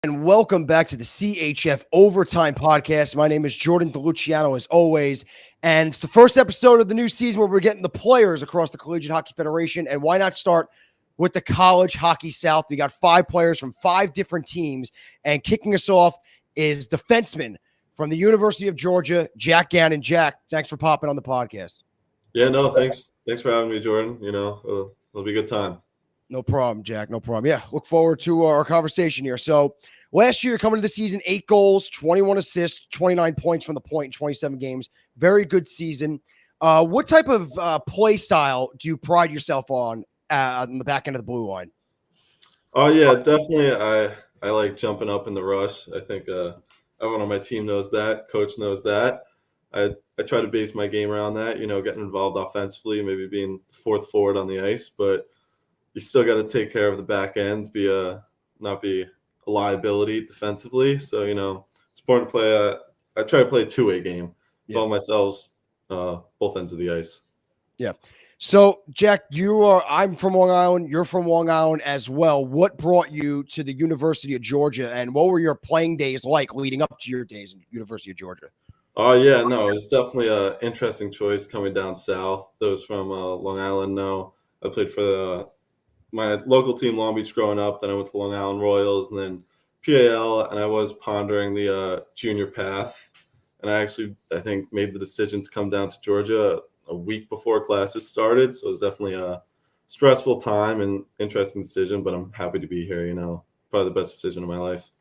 And welcome back to the CHF Overtime Podcast. My name is Jordan DeLuciano, as always, and it's the first episode of the new season where we're getting the players across the Collegiate Hockey Federation, and why not start with the College Hockey South? We got 5 players from 5 different teams, and kicking us off is defenseman from the University of Georgia, Jack Gannon. Jack, thanks for popping on the podcast. Yeah, no, thanks. Thanks for having me, Jordan. It'll be a good time. No problem, Jack. No problem. Yeah, look forward to our conversation here. So last year, coming to the season, 8 goals, 21 assists, 29 points from the point in 27 games. Very good season. What type of play style do you pride yourself on the back end of the blue line? Oh, yeah, definitely. I like jumping up in the rush. I think everyone on my team knows that. Coach knows that. I try to base my game around that, getting involved offensively, maybe being fourth forward on the ice, but you still got to take care of the back end, not be a liability defensively. So, it's important to play. I try to play a two-way game. Call myself both ends of the ice. Yeah. So, Jack, I'm from Long Island. You're from Long Island as well. What brought you to the University of Georgia, and what were your playing days like leading up to your days in the University of Georgia? Oh, yeah, no, it's definitely an interesting choice coming down south. Those from Long Island know I played for my local team, Long Beach, growing up. Then I went to Long Island Royals and then PAL, and I was pondering the junior path. And I think, made the decision to come down to Georgia a week before classes started. So it was definitely a stressful time and interesting decision, but I'm happy to be here, probably the best decision of my life.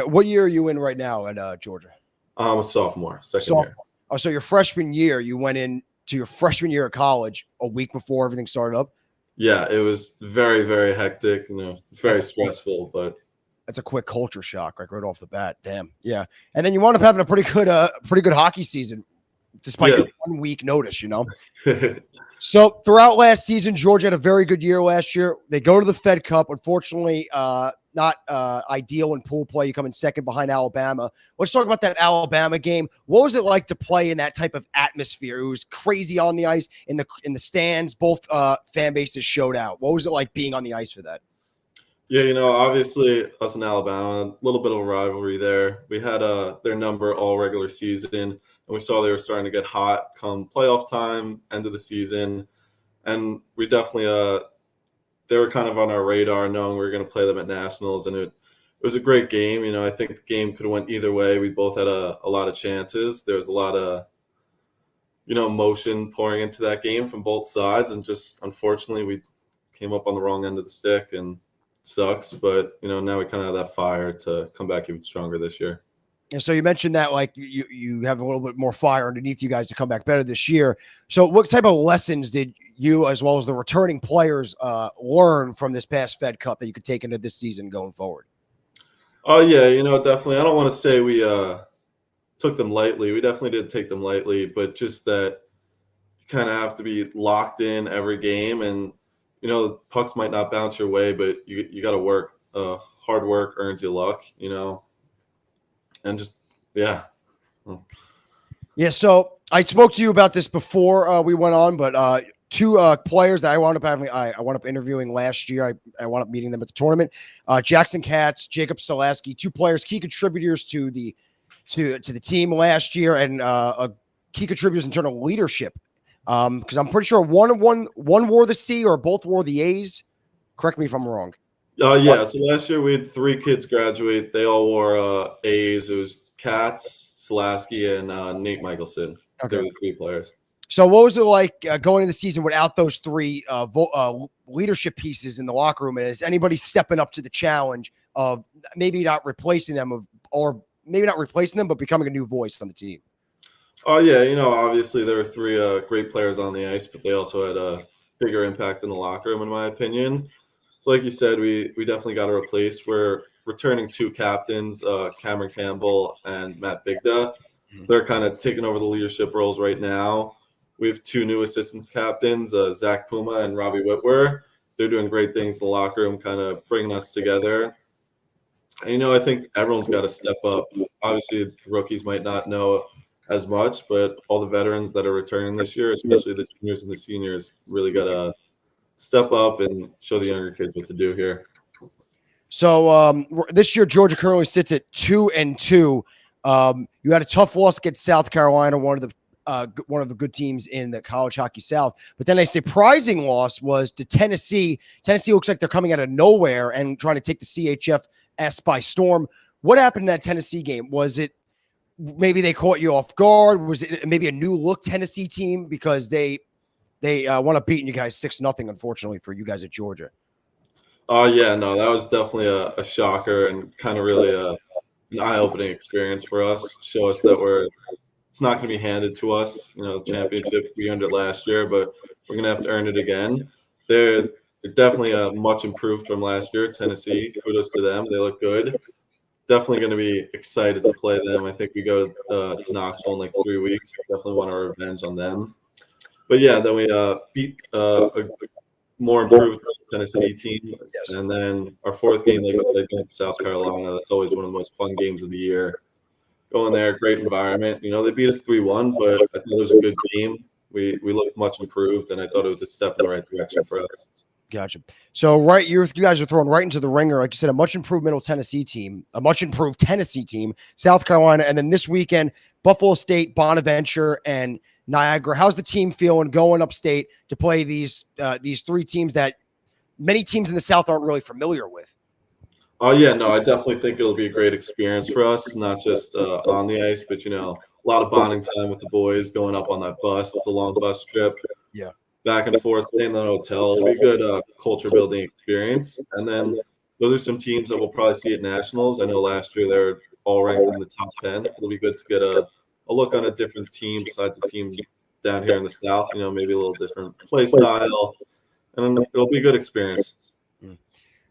What year are you in right now at Georgia? I'm a sophomore, second year. Oh, so your freshman year, you went in to your freshman year of college a week before everything started up? Yeah, it was very, very hectic, very stressful, but that's a quick culture shock, right off the bat. Damn. Yeah. And then you wound up having a pretty good hockey season, despite 1 week notice, So throughout last season, Georgia had a very good year last year. They go to the Fed Cup. Unfortunately, not ideal in pool play. You come in second behind Alabama. Let's talk about that Alabama game. What was it like to play in that type of atmosphere? It was crazy on the ice, in the stands. Both fan bases showed out. What was it like being on the ice for that? Yeah, obviously us and Alabama, a little bit of a rivalry there. We had their number all regular season, and we saw they were starting to get hot come playoff time, end of the season. And we definitely they were kind of on our radar, knowing we were going to play them at Nationals, and it was a great game. I think the game could have went either way. We both had a lot of chances. There was a lot of, emotion pouring into that game from both sides, and just unfortunately we came up on the wrong end of the stick, and sucks. But now we kind of have that fire to come back even stronger this year. And so you mentioned that like you have a little bit more fire underneath you guys to come back better this year. So what type of lessons did you, as well as the returning players, learn from this past Fed Cup that you could take into this season going forward? Oh, yeah, definitely. I don't want to say we took them lightly. We definitely did take them lightly, but just that you kind of have to be locked in every game, and pucks might not bounce your way, but you got to work. Hard work earns you luck, and just, yeah. Yeah, so I spoke to you about this before we went on, but 2 players that I wound up interviewing last year. I wound up meeting them at the tournament. Jackson Katz, Jacob Selaski, 2 players, key contributors to the team last year, and key contributors in terms of leadership. Because I'm pretty sure one wore the C or both wore the A's. Correct me if I'm wrong. Yeah. So last year we had 3 kids graduate. They all wore A's. It was Katz, Selaski, and Nate Michelson. Okay. They were the 3 players. So what was it like going into the season without those 3 leadership pieces in the locker room? And is anybody stepping up to the challenge of maybe not replacing them, but becoming a new voice on the team? Oh, yeah. Obviously there were 3 great players on the ice, but they also had a bigger impact in the locker room, in my opinion. So like you said, we definitely got to replace. We're returning 2 captains, Cameron Campbell and Matt Bigda. So they're kind of taking over the leadership roles right now. We have 2 new assistant captains, Zach Puma and Robbie Whitwer. They're doing great things in the locker room, kind of bringing us together. And, I think everyone's got to step up. Obviously, the rookies might not know as much, but all the veterans that are returning this year, especially the juniors and the seniors, really got to step up and show the younger kids what to do here. So this year, Georgia currently sits at 2-2. You had a tough loss against South Carolina, one of the good teams in the college hockey South. But then a surprising loss was to Tennessee. Tennessee looks like they're coming out of nowhere and trying to take the CHF by storm. What happened in that Tennessee game? Was it maybe they caught you off guard? Was it maybe a new look Tennessee team because they want to beat you guys 6-0, unfortunately for you guys at Georgia? Oh yeah, no, that was definitely a shocker and kind of really an eye-opening experience for us. Show us that it's not going to be handed to us. You know, the championship, we earned it last year, but we're going to have to earn it again. They're definitely much improved from last year. Tennessee, kudos to them. They look good. Definitely going to be excited to play them. I think we go to Knoxville in like 3 weeks. Definitely want our revenge on them. But yeah, then we beat a more improved Tennessee team. Yes. And then our fourth game, like we played South Carolina. That's always one of the most fun games of the year. Going there, great environment. You know, they beat us 3-1, but I thought it was a good game. We looked much improved, and I thought it was a step in the right direction for us. Gotcha. So, you guys are thrown right into the ringer. Like you said, a much improved Middle Tennessee team, a much improved Tennessee team, South Carolina, and then this weekend, Buffalo State, Bonaventure, and Niagara. How's the team feeling going upstate to play these three teams that many teams in the South aren't really familiar with? Oh, yeah, no, I definitely think it'll be a great experience for us, not just on the ice, but, you know, a lot of bonding time with the boys, going up on that bus. It's a long bus trip. Yeah. Back and forth, staying in the hotel. It'll be a good culture-building experience. And then those are some teams that we'll probably see at Nationals. I know last year they were all ranked in the top 10, so it'll be good to get a look on a different team besides the team down here in the South, you know, maybe a little different play style, and it'll be a good experience. We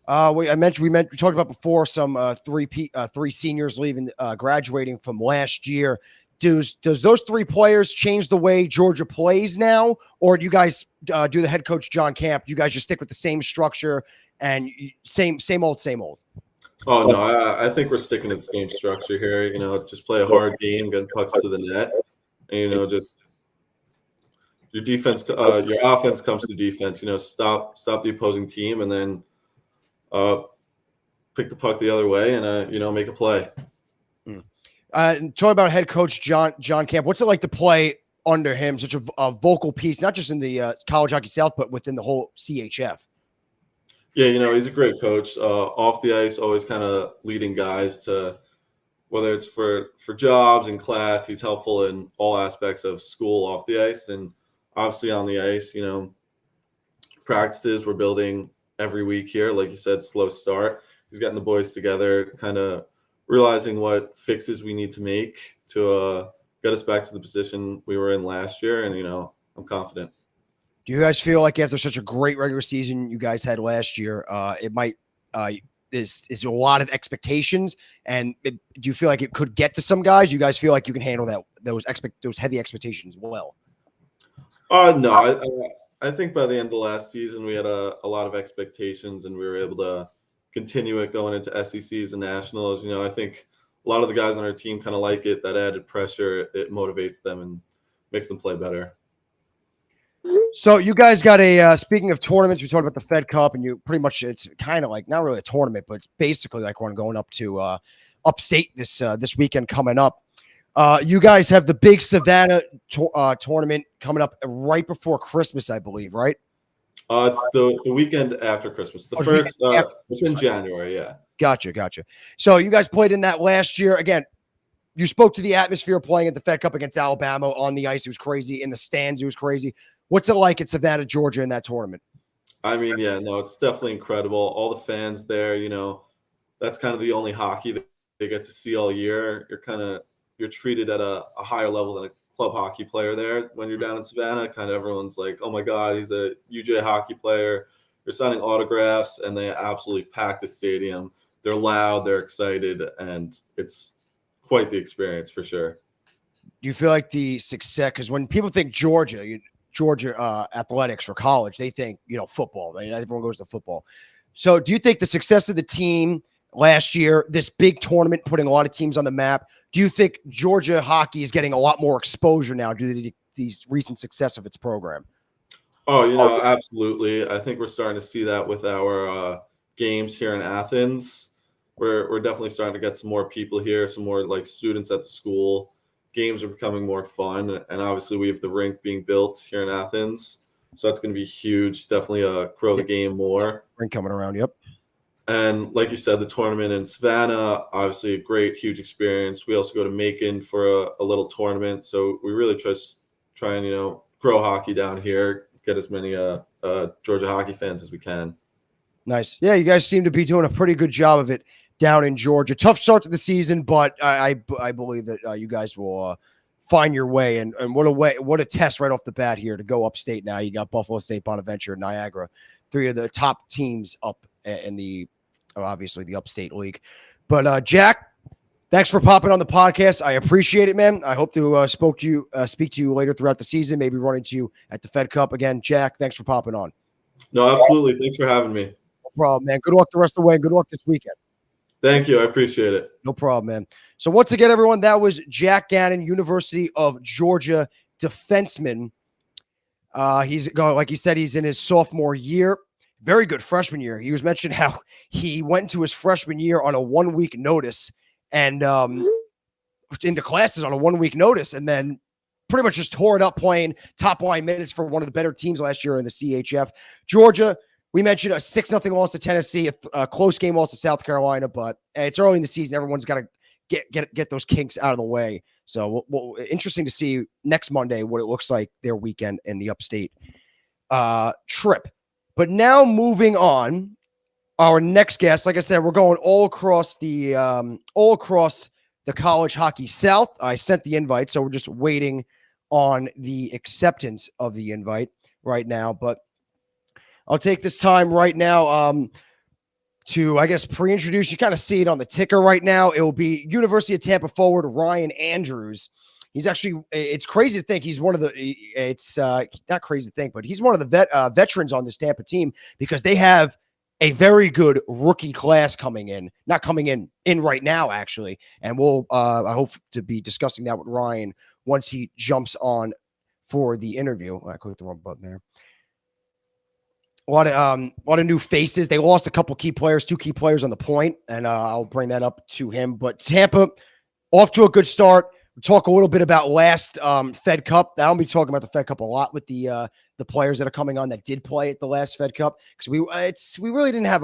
talked about before some three seniors leaving, graduating from last year. Does those three players change the way Georgia plays now, or do you guys do the head coach John Camp? You guys just stick with the same structure and same old? Oh no, I think we're sticking to the same structure here. You know, just play a hard game, get pucks to the net, and you know, just your defense, your offense comes to defense. You know, stop the opposing team, and then pick the puck the other way, and you know, make a play. Talking about head coach John Camp, what's it like to play under him? Such a vocal piece, not just in the college hockey South, but within the whole CHF. Yeah, you know, he's a great coach. Off the ice, always kind of leading guys to, whether it's for jobs and class, he's helpful in all aspects of school off the ice. And obviously on the ice, you know, practices we're building every week here. Like you said, slow start. He's getting the boys together, kind of realizing what fixes we need to make to get us back to the position we were in last year. And, you know, I'm confident. Do you guys feel like after such a great regular season you guys had last year, it might is a lot of expectations, and do you feel like it could get to some guys? You guys feel like you can handle those heavy expectations well? No, I think by the end of the last season we had a lot of expectations, and we were able to continue it going into SECs and nationals. You know, I think a lot of the guys on our team kind of like it. That added pressure, it motivates them and makes them play better. So you guys got speaking of tournaments, we talked about the Fed Cup, and you pretty much, it's kind of like not really a tournament, but it's basically like one going up to upstate this weekend coming up. You guys have the big Savannah tournament coming up right before Christmas, I believe, right? It's the weekend after Christmas. The first it's in January, yeah. Gotcha. So you guys played in that last year. Again, you spoke to the atmosphere playing at the Fed Cup against Alabama on the ice. It was crazy. In the stands, it was crazy. What's it like at Savannah, Georgia in that tournament? I mean, yeah, no, it's definitely incredible. All the fans there, you know, that's kind of the only hockey that they get to see all year. You're treated at a higher level than a club hockey player there. When you're down in Savannah, kind of everyone's like, oh my God, he's a UJ hockey player. You're signing autographs, and they absolutely pack the stadium. They're loud, they're excited, and it's quite the experience for sure. Do you feel like the success, because when people think Georgia athletics for college, they think, you know, football. Everyone goes to football. So do you think the success of the team last year, this big tournament, putting a lot of teams on the map, do you think Georgia hockey is getting a lot more exposure now due to these recent success of its program? Oh, you know, absolutely. I think we're starting to see that with our games here in Athens. We're definitely starting to get some more people here, some more like students at the school. Games are becoming more fun, and obviously we have the rink being built here in Athens, so that's going to be huge. Definitely grow the game more. Rink coming around, yep. And like you said, the tournament in Savannah, obviously a great, huge experience. We also go to Macon for a little tournament, so we really try and grow hockey down here, get as many Georgia hockey fans as we can. Nice. Yeah, you guys seem to be doing a pretty good job of it down in Georgia. Tough start to the season, but I believe that you guys will find your way. And what a test right off the bat here to go upstate now. You got Buffalo State, Bonaventure, Niagara, three of the top teams up in the obviously the upstate league. But Jack, thanks for popping on the podcast. I appreciate it, man. I hope to speak to you later throughout the season, maybe run into you at the Fed Cup again. Jack, thanks for popping on. No, absolutely. Thanks for having me. No problem, man. Good luck the rest of the way. Good luck this weekend. Thank you. I appreciate it. No problem, man. So once again, everyone, that was Jack Gannon, University of Georgia defenseman. He's going, like he said, he's in his sophomore year. Very good freshman year. He was mentioned how he went into his freshman year on a 1 week notice and into classes on a 1 week notice, and then pretty much just tore it up playing top line minutes for one of the better teams last year in the CHF. Georgia, we mentioned a 6-0 loss to Tennessee, a close game loss to South Carolina, but it's early in the season. Everyone's got to get those kinks out of the way. So interesting to see next Monday what it looks like their weekend in the upstate trip. But now moving on, our next guest, like I said, we're going all across the college hockey South. I sent the invite, so we're just waiting on the acceptance of the invite right now. But I'll take this time right now to, I guess, pre-introduce. You kind of see it on the ticker right now. It will be University of Tampa forward Ryan Andrews. He's actually, it's crazy to think he's one of the, it's not crazy to think, but he's one of the veterans on this Tampa team because they have a very good rookie class coming in, not coming in right now, actually. And we'll, I hope to be discussing that with Ryan once he jumps on for the interview. I clicked the wrong button there. A lot of new faces. They lost a couple key players, 2 key players on the point, and I'll bring that up to him. But Tampa, off to a good start. We'll talk a little bit about last Fed Cup. I'll be talking about the Fed Cup a lot with the players that are coming on that did play at the last Fed Cup because we really didn't have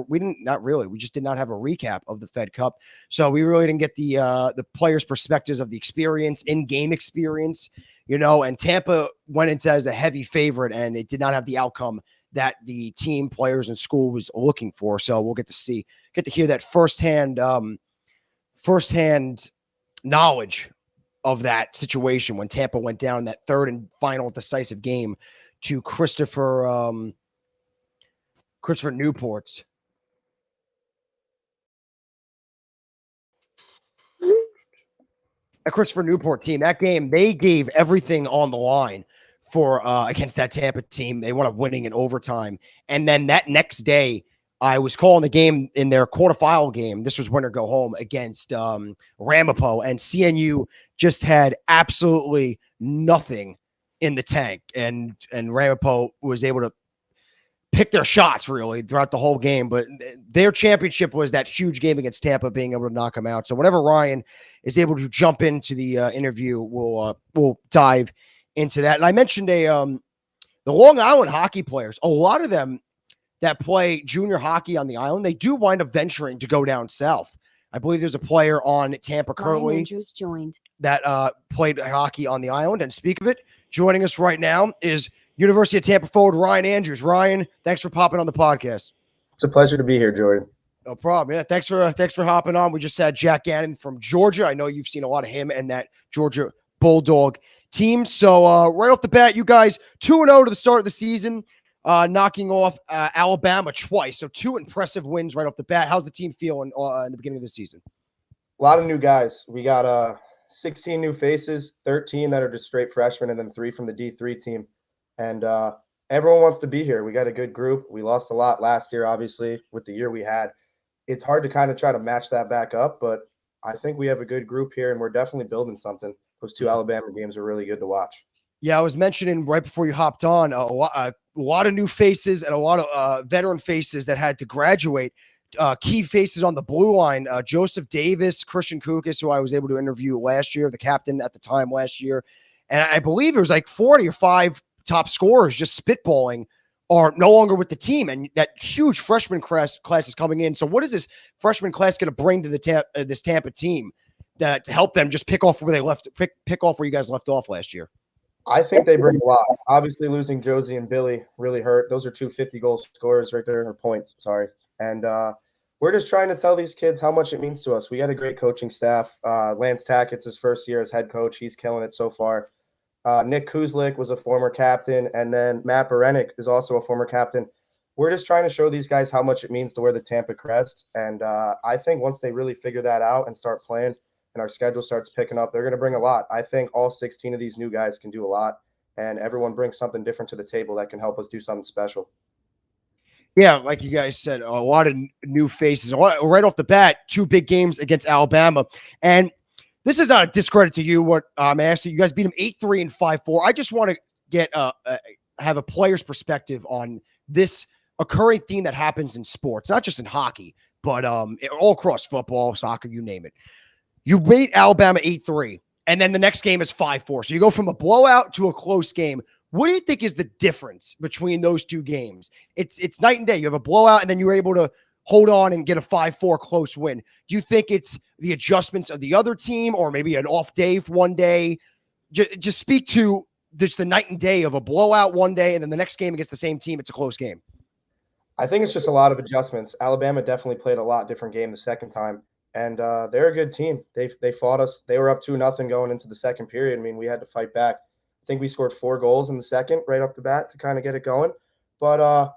we just did not have a recap of the Fed Cup, so we really didn't get the players' perspectives of the experience, in-game experience, And Tampa went into as a heavy favorite, and it did not have the outcome that the team, players, and school was looking for. So we'll get to hear that firsthand knowledge of that situation when Tampa went down that third and final decisive game to Christopher Newport's. A Christopher Newport team. That game, they gave everything on the line for against that Tampa team. They wound up winning in overtime. And then that next day, I was calling the game in their quarterfinal game. This was win or go home against Ramapo, and CNU just had absolutely nothing in the tank. And Ramapo was able to pick their shots really throughout the whole game. But their championship was that huge game against Tampa, being able to knock them out. So whenever Ryan is able to jump into the interview, we'll dive into that. And I mentioned the Long Island hockey players. A lot of them that play junior hockey on the island, they do wind up venturing to go down south. I believe there's a player on Tampa currently that played hockey on the island. And speak of it, joining us right now is University of Tampa forward Ryan Andrews. Ryan, thanks for popping on the podcast. It's a pleasure to be here, Jordan. No problem. Yeah, thanks for hopping on. We just had Jack Gannon from Georgia. I know you've seen a lot of him and that Georgia Bulldog team. So right off the bat, you guys 2-0 to the start of the season. Knocking off Alabama twice. So 2 impressive wins right off the bat. How's the team feeling in the beginning of the season? A lot of new guys. We got 16 new faces, 13 that are just straight freshmen, and then 3 from the D3 team. And everyone wants to be here. We got a good group. We lost a lot last year, obviously, with the year we had. It's hard to kind of try to match that back up, but I think we have a good group here, and we're definitely building something. Those 2 Alabama games are really good to watch. Yeah, I was mentioning right before you hopped on a lot of new faces and a lot of veteran faces that had to graduate. Key faces on the blue line: Joseph Davis, Christian Kukas, who I was able to interview last year, the captain at the time last year, and I believe it was like 40 or 5 top scorers just spitballing are no longer with the team, and that huge freshman class is coming in. So, what is this freshman class going to bring to the this Tampa team to help them just pick off where they left, pick off where you guys left off last year? I think they bring a lot. Obviously, losing Josie and Billy really hurt. Those are 2 50-goal scorers right there, or points, sorry. And we're just trying to tell these kids how much it means to us. We got a great coaching staff. Lance Tackett's his first year as head coach. He's killing it so far. Nick Kuzlik was a former captain, and then Matt Berenik is also a former captain. We're just trying to show these guys how much it means to wear the Tampa crest. And I think once they really figure that out and start playing, and our schedule starts picking up, they're going to bring a lot. I think all 16 of these new guys can do a lot, and everyone brings something different to the table that can help us do something special. Yeah, like you guys said, a lot of new faces. Right off the bat, 2 big games against Alabama. And this is not a discredit to you, what I'm asking. You guys beat them 8-3 and 5-4. I just want to get have a player's perspective on this occurring theme that happens in sports, not just in hockey, but all across football, soccer, you name it. You beat Alabama 8-3, and then the next game is 5-4. So you go from a blowout to a close game. What do you think is the difference between those 2 games? It's night and day. You have a blowout, and then you're able to hold on and get a 5-4 close win. Do you think it's the adjustments of the other team, or maybe an off day for one day? Just speak to just the night and day of a blowout one day, and then the next game against the same team, it's a close game. I think it's just a lot of adjustments. Alabama definitely played a lot different game the second time. And they're a good team. They fought us. They were up 2-0 going into the second period. I mean, we had to fight back. I think we scored 4 goals in the second right off the bat to kind of get it going. But,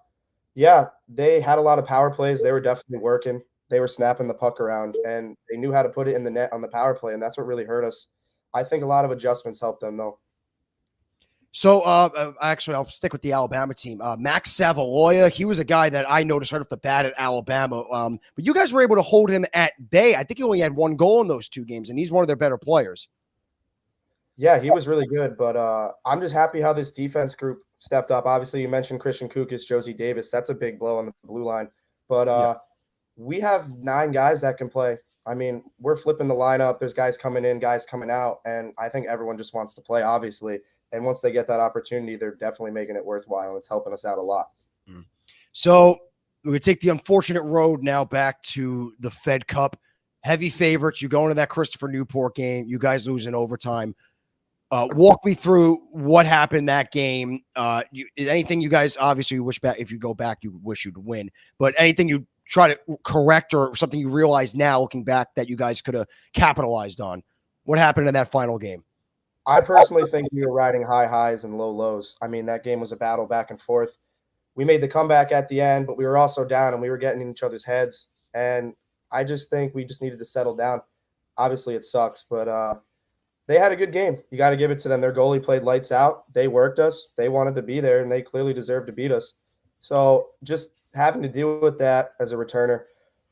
yeah, they had a lot of power plays. They were definitely working. They were snapping the puck around, and they knew how to put it in the net on the power play, and that's what really hurt us. I think a lot of adjustments helped them, though. So, actually, I'll stick with the Alabama team. Max Savaloya, he was a guy that I noticed right off the bat at Alabama. But you guys were able to hold him at bay. I think he only had 1 goal in those 2 games, and he's one of their better players. Yeah, he was really good. But I'm just happy how this defense group stepped up. Obviously, you mentioned Christian Kukas, Josie Davis. That's a big blow on the blue line. But we have 9 guys that can play. I mean, we're flipping the lineup. There's guys coming in, guys coming out, and I think everyone just wants to play, obviously. And once they get that opportunity, they're definitely making it worthwhile. It's helping us out a lot. So we're going to take the unfortunate road now back to the Fed Cup. Heavy favorites. You go into that Christopher Newport game. You guys lose in overtime. Walk me through what happened that game. Anything you guys, obviously, you wish back, if you go back, you wish you'd win. But anything you try to correct or something you realize now looking back that you guys could have capitalized on? What happened in that final game? I personally think we were riding high highs and low lows. I mean, that game was a battle back and forth. We made the comeback at the end, but we were also down and we were getting in each other's heads. And I just think we just needed to settle down. Obviously, it sucks, but they had a good game. You got to give it to them. Their goalie played lights out. They worked us. They wanted to be there, and they clearly deserved to beat us. So just having to deal with that as a returner,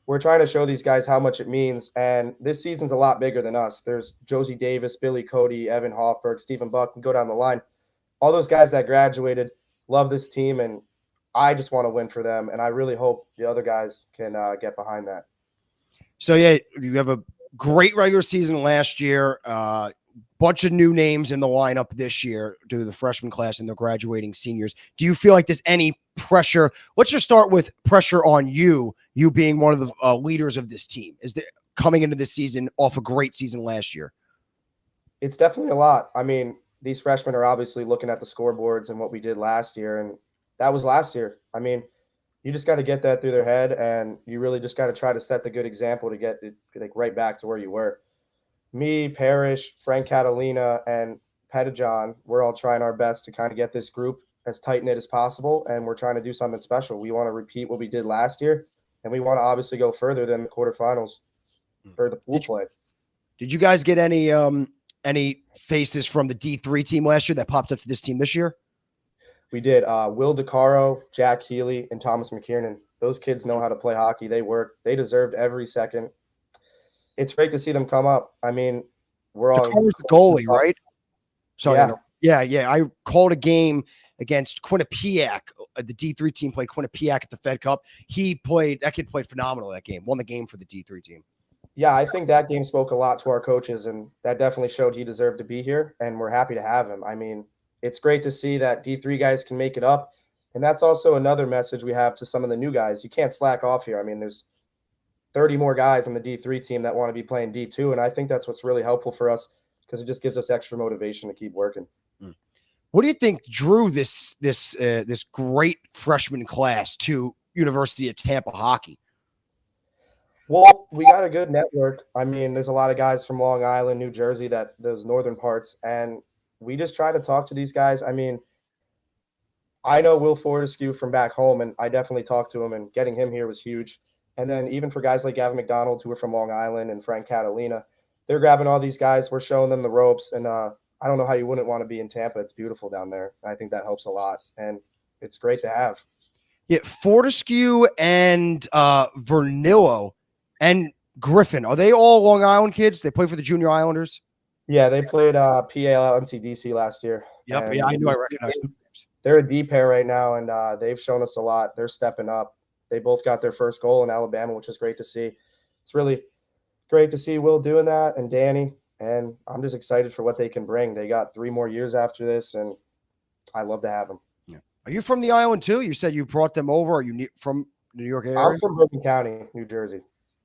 we're trying to show these guys how much it means. And this season's a lot bigger than us. There's Josie Davis, Billy Cody, Evan Hoffberg, Stephen Buck, and go down the line. All those guys that graduated love this team, and I just want to win for them. And I really hope the other guys can get behind that. So, yeah, you have a great regular season last year. Bunch of new names in the lineup this year due to the freshman class and the graduating seniors. Do you feel like there's any pressure? Let's just start with pressure on you being one of the leaders of this team. Is there coming into this season off a great season last year? It's definitely a lot. I mean, these freshmen are obviously looking at the scoreboards and what we did last year, and that was last year. I mean, you just got to get that through their head, and you really just got to try to set the good example to get it like right back to where you were. Me, Parrish, Frank Catalina, and Pettijohn, we're all trying our best to kind of get this group as tight-knit as possible, and we're trying to do something special. We want to repeat what we did last year, and we want to obviously go further than the quarterfinals or the pool play. Did you guys get any faces from the D3 team last year that popped up to this team this year? We did. Will DeCaro, Jack Healy, and Thomas McKiernan. Those kids know how to play hockey. They work. They deserved every second. It's great to see them come up. I mean, we're all the goalie, right? Sorry. Yeah, Yeah. I called a game against Quinnipiac. The D3 team played Quinnipiac at the Fed Cup. That kid played phenomenal that game. Won the game for the D3 team. Yeah, I think that game spoke a lot to our coaches, and that definitely showed he deserved to be here, and we're happy to have him. I mean, it's great to see that D3 guys can make it up, and that's also another message we have to some of the new guys. You can't slack off here. I mean, there's 30 more guys on the D3 team that want to be playing D2, and I think that's what's really helpful for us because it just gives us extra motivation to keep working. What do you think drew this great freshman class to University of Tampa hockey? Well, we got a good network. I mean, there's a lot of guys from Long Island, New Jersey, those northern parts, and we just try to talk to these guys. I mean, I know Will Fortescue from back home, and I definitely talked to him, and getting him here was huge. And then even for guys like Gavin McDonald, who are from Long Island, and Frank Catalina, they're grabbing all these guys. We're showing them the ropes, and I don't know how you wouldn't want to be in Tampa. It's beautiful down there. I think that helps a lot, and it's great to have. Yeah, Fortescue and Vernilo and Griffin, are they all Long Island kids? They play for the Junior Islanders? Yeah, they played PAL NCDC last year. Yep, yeah, I knew I recognized them. They're a D pair right now, and they've shown us a lot. They're stepping up. They both got their first goal in Alabama, which is great to see. It's really great to see Will doing that and Danny, and I'm just excited for what they can bring. They got 3 more years after this, and I love to have them. Yeah. Are you from the island too? You said you brought them over. Are you from New York area? I'm from Brooklyn County, New Jersey.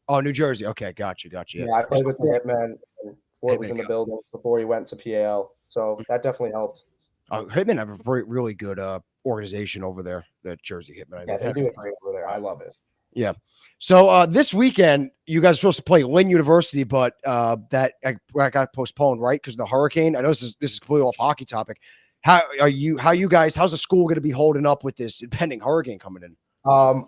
Oh, New Jersey. Okay, got you. Yeah, I played with the Hitman. And Fort was in the building before he went to PAL, so that definitely helped. Hitman have a really good organization over there, the Jersey Hitman. Yeah, they do it great over there. I love it. Yeah. So this weekend, you guys are supposed to play Lynn University, but that got postponed, right? Because of the hurricane. I know this is completely off hockey topic. How's the school going to be holding up with this impending hurricane coming in?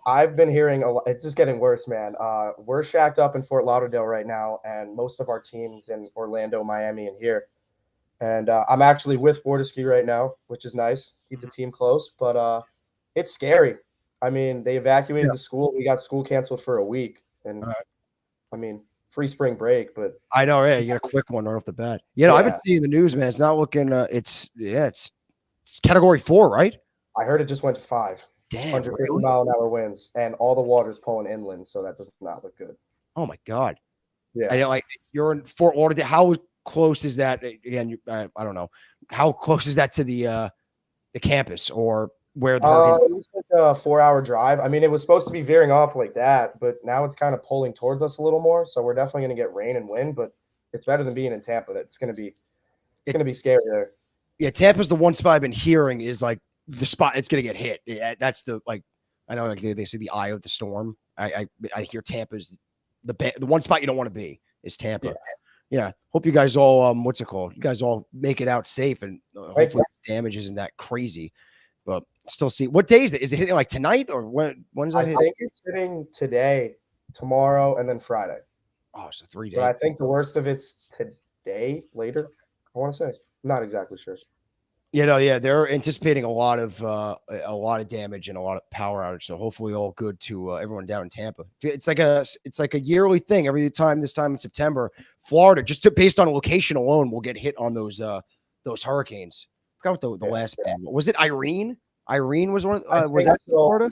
I've been hearing a lot. It's just getting worse, man. We're shacked up in Fort Lauderdale right now, and most of our teams in Orlando, Miami, and here. And I'm actually with Fortescue right now, which is nice. Keep the team close, but it's scary. I mean, they evacuated the school. We got school canceled for a week, and I mean, free spring break. But I know, yeah, you got a quick one right off the bat. I've been seeing the news, man. It's not looking. It's category 4, right? I heard it just went to 5. Damn, 150-mile-an-hour winds, and all the water's pulling inland, so that does not look good. Oh my god! Yeah, I know. Like you're in Fort Lauderdale. How close is that? Again, I don't know. How close is that to the campus or where the it was like a 4-hour drive. I mean, it was supposed to be veering off like that, but now it's kind of pulling towards us a little more. So we're definitely going to get rain and wind, but it's better than being in Tampa. It's going to be scary there. Yeah, Tampa's the one spot I've been hearing is like the spot it's going to get hit. Yeah, that's the I know like they say the eye of the storm. I hear Tampa's the one spot you don't want to be is Tampa. Yeah. Hope you guys all what's it called? You guys all make it out safe and hopefully the damage isn't that crazy. But still see what day is it? Is it hitting like tonight or when's that hitting? I think it's hitting today, tomorrow, and then Friday. Oh, so 3 days. But I think the worst of it's today, later. I want to say. I'm not exactly sure. They're anticipating a lot of damage and a lot of power outage. So hopefully all good to everyone down in Tampa. It's like a yearly thing. Every time this time in September, Florida, based on location alone, will get hit on those hurricanes. I forgot what the last one was. It Irene? Irene was one. Was that Florida?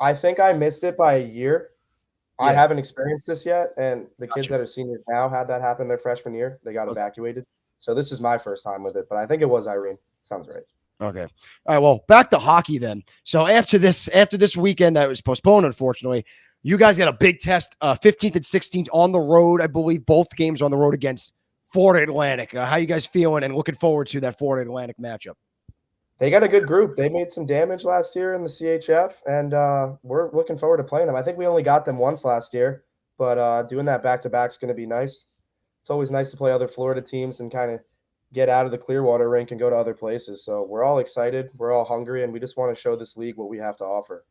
I think I missed it by a year. Yeah. I haven't experienced this yet, and the kids that are seniors now had that happen their freshman year. They got evacuated. So this is my first time with it, but I think it was Irene. Sounds right. Okay. All right. Well, back to hockey then. So after this weekend that was postponed, unfortunately, you guys got a big test, 15th and 16th on the road. I believe both games on the road against Florida Atlantic. How you guys feeling and looking forward to that Florida Atlantic matchup? They got a good group. They made some damage last year in the CHF, and we're looking forward to playing them. I think we only got them once last year, but doing that back-to-back is going to be nice. It's always nice to play other Florida teams and kind of get out of the Clearwater rink and go to other places. So we're all excited. We're all hungry, and we just want to show this league what we have to offer.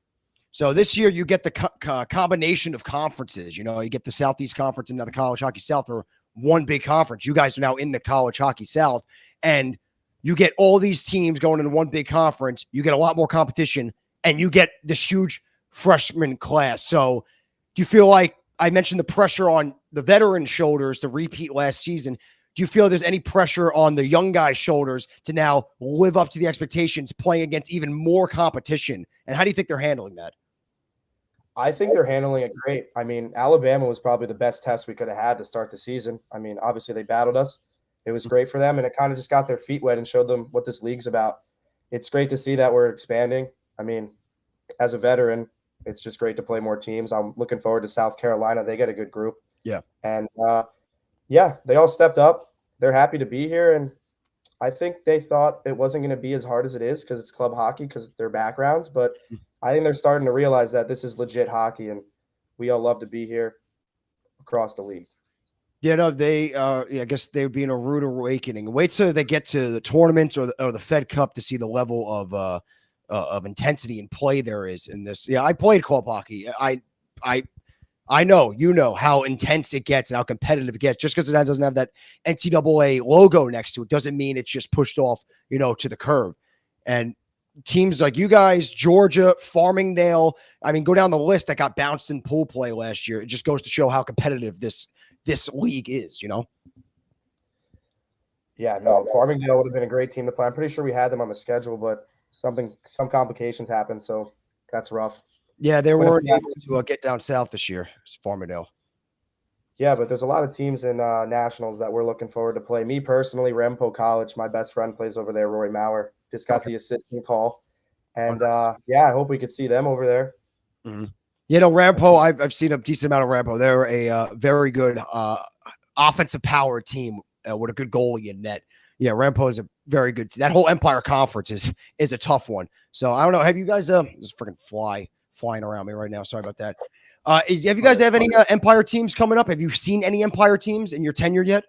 So this year you get the combination of conferences. You get the Southeast Conference and now the College Hockey South are one big conference. You guys are now in the College Hockey South, and you get all these teams going into one big conference. You get a lot more competition, and you get this huge freshman class. So do you feel like I mentioned the pressure on the veteran shoulders to repeat last season? do you feel there's any pressure on the young guys' shoulders to now live up to the expectations, playing against even more competition? And how do you think they're handling that? I think they're handling it great. I mean, Alabama was probably the best test we could have had to start the season. I mean, obviously they battled us. It was great for them, and it kind of just got their feet wet and showed them what this league's about. It's great to see that we're expanding. I mean, as a veteran, it's just great to play more teams. I'm looking forward to South Carolina. They get a good group. Yeah. And, yeah, they all stepped up. They're happy to be here, and I think they thought it wasn't going to be as hard as it is because it's club hockey, because of their backgrounds. But I think they're starting to realize that this is legit hockey, and we all love to be here across the league. Yeah, no, I guess they would be in a rude awakening. Wait till they get to the tournaments or the Fed Cup to see the level of intensity and play there is in this. Yeah, I played club hockey. I know how intense it gets and how competitive it gets. Just because it doesn't have that NCAA logo next to it doesn't mean it's just pushed off, to the curb. And teams like you guys, Georgia, Farmingdale, I mean, go down the list that got bounced in pool play last year. It just goes to show how competitive this league is, Yeah, no, Farmingdale would have been a great team to play. I'm pretty sure we had them on the schedule, but some complications happened, so that's rough. Yeah, they weren't able to get down south this year. It's Farmingdale. Yeah, but there's a lot of teams in nationals that we're looking forward to play. Me personally, Rempo College, my best friend plays over there, Roy Maurer. Just got the assistant call. And, yeah, I hope we could see them over there. Mm-hmm. Rampo, I've seen a decent amount of Rampo. They're a very good offensive power team with a good goalie in net. Yeah, Rampo is a very good – that whole Empire Conference is a tough one. So, I don't know. Have you guys this freaking flying around me right now. Sorry about that. Have you guys have any Empire teams coming up? Have you seen any Empire teams in your tenure yet?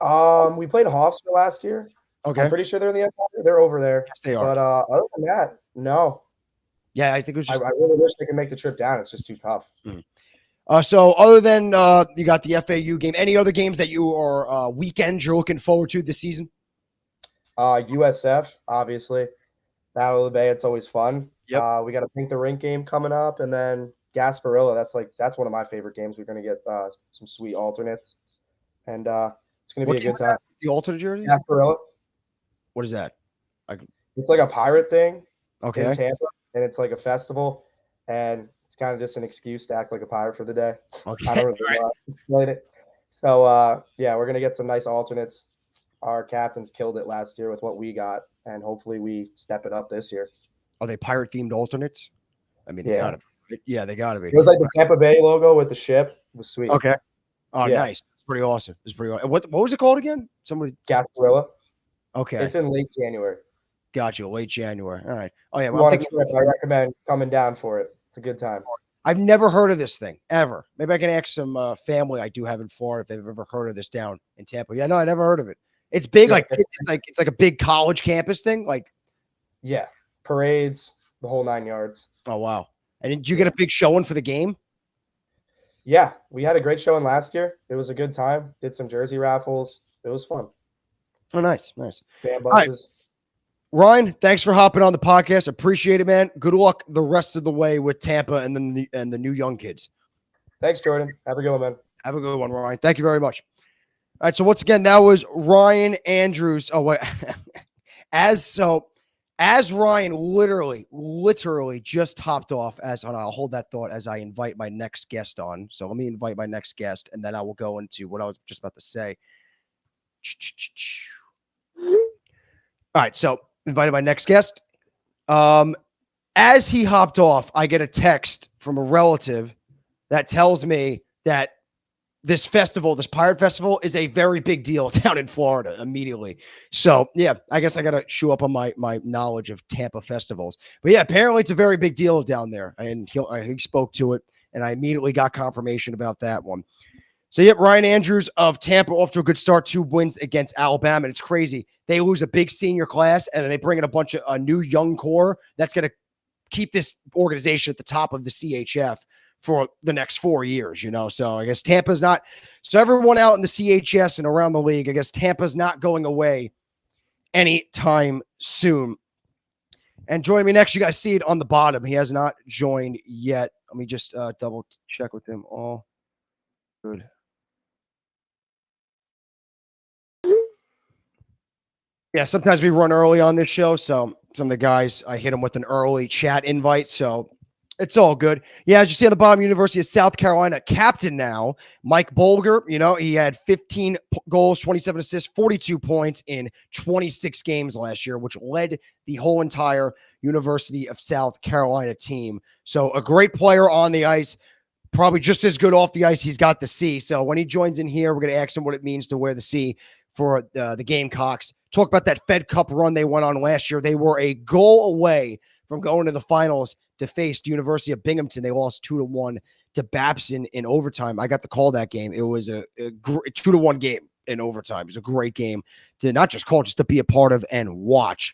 We played Hofstra last year. Okay. I'm pretty sure they're in the Empire. They're over there. Yes, they are. But other than that, no. Yeah, I think it was just... I really wish they could make the trip down. It's just too tough. So other than you got the FAU game, any other games that you are weekends you're looking forward to this season? USF, obviously. Battle of the Bay, it's always fun. Yep. We got a Pink the Rink game coming up, and then Gasparilla. That's one of my favorite games. We're going to get some sweet alternates, and it's going to be a good time. The alternate jersey? Gasparilla. What is that? It's like a pirate thing. Okay. In Tampa, and it's like a festival, and it's kind of just an excuse to act like a pirate for the day. Okay. I don't really explain it. So, yeah, we're going to get some nice alternates. Our captains killed it last year with what we got, and hopefully we step it up this year. Are they pirate-themed alternates? I mean, they gotta be. Yeah, they got to be. It was like the Tampa Bay logo with the ship. It was sweet. Okay. Oh, yeah. Nice. It's pretty awesome. It's pretty awesome. What was it called again? Gasparilla. Okay. It's in late January. Got you. Late January. All right. Oh, yeah. Well, I recommend coming down for it. It's a good time. I've never heard of this thing, ever. Maybe I can ask some family I do have in Florida if they've ever heard of this down in Tampa. Yeah, no, I never heard of it. It's big, Yeah, it's like a big college campus thing. Yeah. Parades, the whole 9 yards. Oh, wow. And did you get a big showing for the game? Yeah, we had a great showing last year. It was a good time. Did some jersey raffles. It was fun. Oh, nice. Band buses. Ryan, thanks for hopping on the podcast. Appreciate it, man. Good luck the rest of the way with Tampa and the new young kids. Thanks, Jordan. Have a good one, man. Have a good one, Ryan. Thank you very much. All right, so once again, that was Ryan Andrews. Oh, wait. As Ryan literally just hopped off, and I'll hold that thought as I invite my next guest on. So let me invite my next guest, and then I will go into what I was just about to say. All right, so invited my next guest. As he hopped off, I get a text from a relative that tells me that this Pirate Festival is a very big deal down in Florida immediately. So yeah, I guess I got to show up on my knowledge of Tampa festivals, but yeah, apparently it's a very big deal down there. And he spoke to it and I immediately got confirmation about that one. So yeah, Ryan Andrews of Tampa off to a good start, 2 wins against Alabama. And it's crazy. They lose a big senior class and then they bring in a bunch of a new young core that's going to keep this organization at the top of the CHF for the next 4 years, So I guess Tampa's not. So everyone out in the CHS and around the league, I guess Tampa's not going away anytime soon. And joining me next, you guys see it on the bottom. He has not joined yet. Let me just double check with him. All good. Yeah, sometimes we run early on this show, so some of the guys, I hit them with an early chat invite, so it's all good. Yeah, as you see on the bottom, University of South Carolina captain now, Mike Bolger. He had 15 goals, 27 assists, 42 points in 26 games last year, which led the whole entire University of South Carolina team. So a great player on the ice, probably just as good off the ice. He's got the C. So when he joins in here, we're going to ask him what it means to wear the C for the Gamecocks. Talk about that Fed Cup run they went on last year. They were a goal away from going to the finals to face the University of Binghamton. They lost 2-1 to Babson in overtime. I got to call that game. It was a 2-1 game in overtime. It was a great game to not just call, just to be a part of and watch.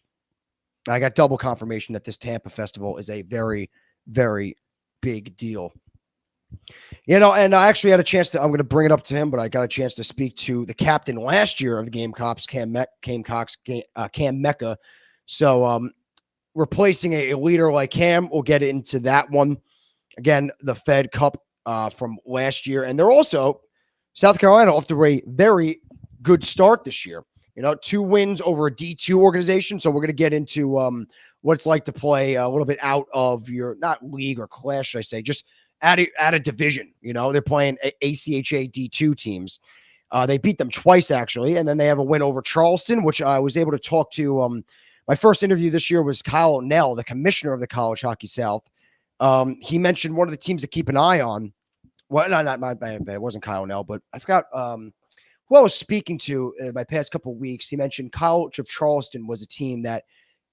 I got double confirmation that this Tampa festival is a very, very big deal. And I actually had a chance to, I'm going to bring it up to him, but I got a chance to speak to the captain last year of the Gamecocks, Cam Mecca. So, replacing a leader like Cam, we'll get into that one. Again, the Fed Cup from last year. And they're also, South Carolina, off to a very good start this year. 2 wins over a D2 organization. So we're going to get into what it's like to play a little bit out of your, not league or class, should I say, just at a division. They're playing ACHA D2 teams. They beat them twice, actually. And then they have a win over Charleston, which I was able to talk to. My first interview this year was Kyle Nell, the commissioner of the College Hockey South. He mentioned one of the teams to keep an eye on. Well, not my bad. It wasn't Kyle Nell, but I forgot who I was speaking to my past couple of weeks. He mentioned College of Charleston was a team that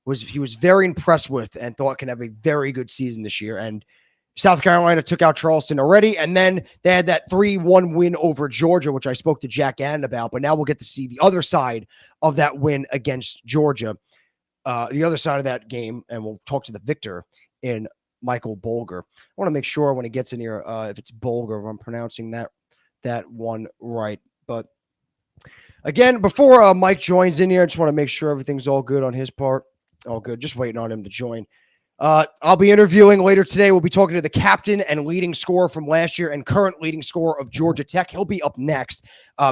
he was very impressed with and thought can have a very good season this year. And South Carolina took out Charleston already, and then they had that 3-1 win over Georgia, which I spoke to Jack Gannon about. But now we'll get to see the other side of that win against Georgia. The other side of that game, and we'll talk to the victor in Michael Bolger. I want to make sure when he gets in here, if it's Bolger, if I'm pronouncing that one right. But again, before Mike joins in here, I just want to make sure everything's all good on his part. All good. Just waiting on him to join. I'll be interviewing later today. We'll be talking to the captain and leading scorer from last year and current leading scorer of Georgia Tech. He'll be up next,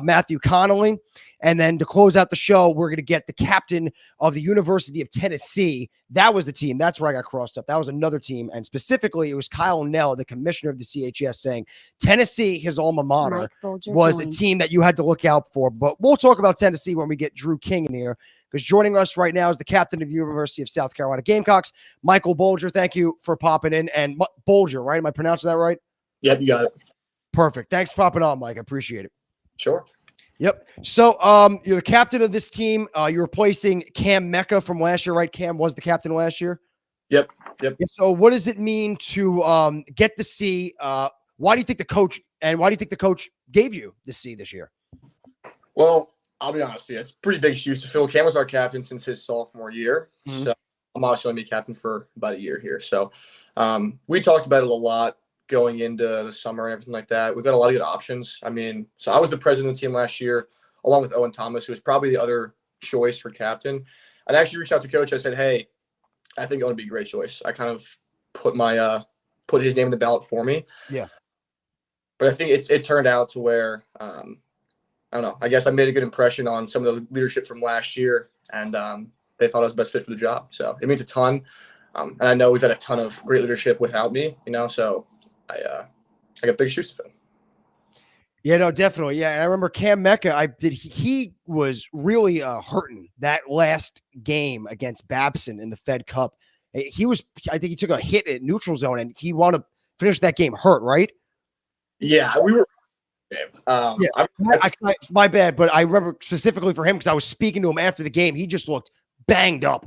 Matthew Connelly. And then to close out the show, we're going to get the captain of the University of Tennessee. That was the team. That's where I got crossed up. That was another team. And specifically, it was Kyle Nell, the commissioner of the CHS, saying Tennessee, his alma mater, was a team that you had to look out for. But we'll talk about Tennessee when we get Drew King in here. Because joining us right now is the captain of the University of South Carolina Gamecocks, Michael Bulger. Thank you for popping in. And Bulger, right? Am I pronouncing that right? Yep, you got it. Perfect. Thanks for popping on, Mike. I appreciate it. Sure. Yep. So you're the captain of this team. You're replacing Cam Mecca from last year, right? Cam was the captain last year? Yep. So what does it mean to get the C? Why do you think the coach gave you the C this year? Well, I'll be honest with you. It's pretty big shoes to fill. Cam was our captain since his sophomore year. Mm-hmm. So I'm obviously going to be captain for about a year here. So we talked about it a lot going into the summer and everything like that. We've got a lot of good options. So I was the president of the team last year, along with Owen Thomas, who was probably the other choice for captain. I'd actually reached out to coach. I said, hey, I think Owen would be a great choice. I kind of put his name in the ballot for me. Yeah. But I think it turned out to where, I don't know. I guess I made a good impression on some of the leadership from last year, and they thought I was best fit for the job. So it means a ton. And I know we've had a ton of great leadership without me, so I got big shoes to fill. Yeah, no, definitely. Yeah, and I remember Cam Mecca. He was really hurting that last game against Babson in the Fed Cup. I think he took a hit at neutral zone, and he wanted to finish that game hurt, right? Yeah, we were. My bad, but I remember specifically for him because I was speaking to him after the game. He just looked banged up,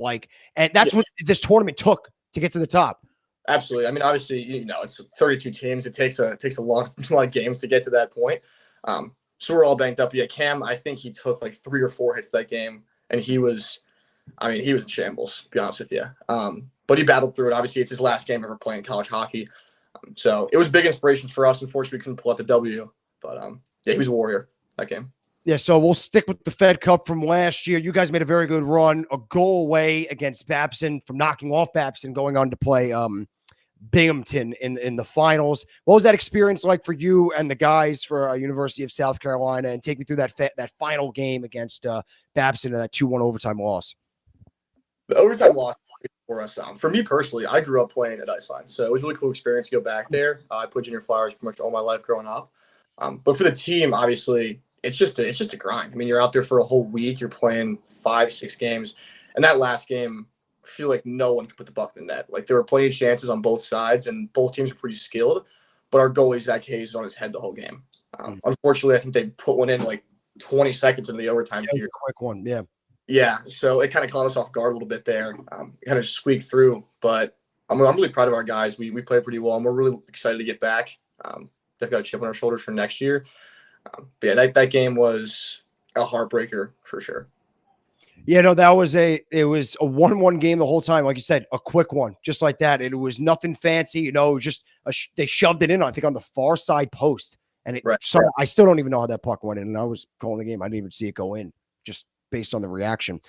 and that's what this tournament took to get to the top. Absolutely. I mean, obviously, it's 32 teams. It takes a lot of games to get to that point. So we're all banged up. Yeah, Cam, I think he took like 3 or 4 hits that game, and he was in shambles, to be honest with you. But he battled through it. Obviously, it's his last game ever playing college hockey. So it was a big inspiration for us. Unfortunately, we couldn't pull out the W. But, he was a warrior that game. Yeah, so we'll stick with the Fed Cup from last year. You guys made a very good run, a goal away against Babson from knocking off Babson, going on to play Binghamton in the finals. What was that experience like for you and the guys for University of South Carolina? And take me through that final game against Babson and that 2-1 overtime loss. The overtime loss for us. For me personally, I grew up playing at Iceland, so it was a really cool experience to go back there. I played junior flyers pretty much all my life growing up. But for the team, obviously, it's just a grind. I mean, you're out there for a whole week. You're playing 5-6 games, and that last game, I feel like no one could put the puck in the net. Like there were plenty of chances on both sides, and both teams were pretty skilled. But our goalie Zach Hayes was on his head the whole game. Unfortunately, I think they put one in like 20 seconds into the overtime period. Quick one, yeah. Yeah, so it kind of caught us off guard a little bit there. Kind of squeaked through, but I'm really proud of our guys. We played pretty well, and we're really excited to get back. They've got a chip on our shoulders for next year. But yeah, that game was a heartbreaker for sure. Yeah, no, it was a 1-1 game the whole time. Like you said, a quick one, just like that. It was nothing fancy, just they shoved it in, I think, on the far side post. And I still don't even know how that puck went in. And I was calling the game. I didn't even see it go in, just based on the reaction.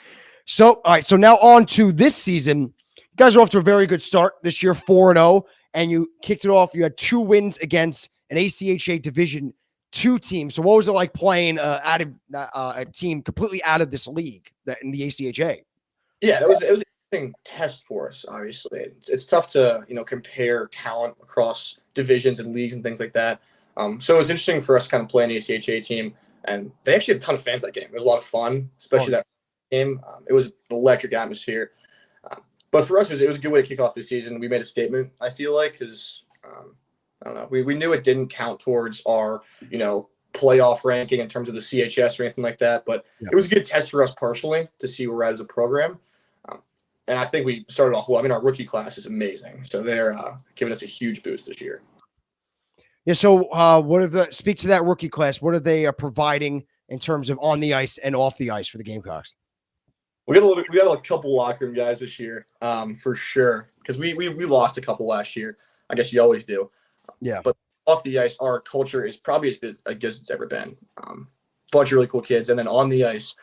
So, all right. So now on to this season. You guys are off to a very good start this year, 4-0. And you kicked it off. You had 2 wins against an ACHA Division II team. So what was it like playing out of a team completely out of this league in the ACHA? Yeah, it was an interesting test for us. Obviously, it's tough to compare talent across divisions and leagues and things like that. So it was interesting for us kind of playing an ACHA team, and they actually had a ton of fans that game. It was a lot of fun, especially that game. It was an electric atmosphere. But for us, it was a good way to kick off the season. We made a statement, I feel like, because I don't know. We knew it didn't count towards our, playoff ranking in terms of the CHS or anything like that. But It was a good test for us personally to see where we're at as a program. And I think we started off well. I mean, our rookie class is amazing. So they're giving us a huge boost this year. Yeah. So speak to that rookie class. What are they providing in terms of on the ice and off the ice for the Gamecocks? We got a couple locker room guys this year, for sure. Because we lost a couple last year. I guess you always do. Yeah. But off the ice, our culture is probably as good as it's ever been. Bunch of really cool kids. And then on the ice,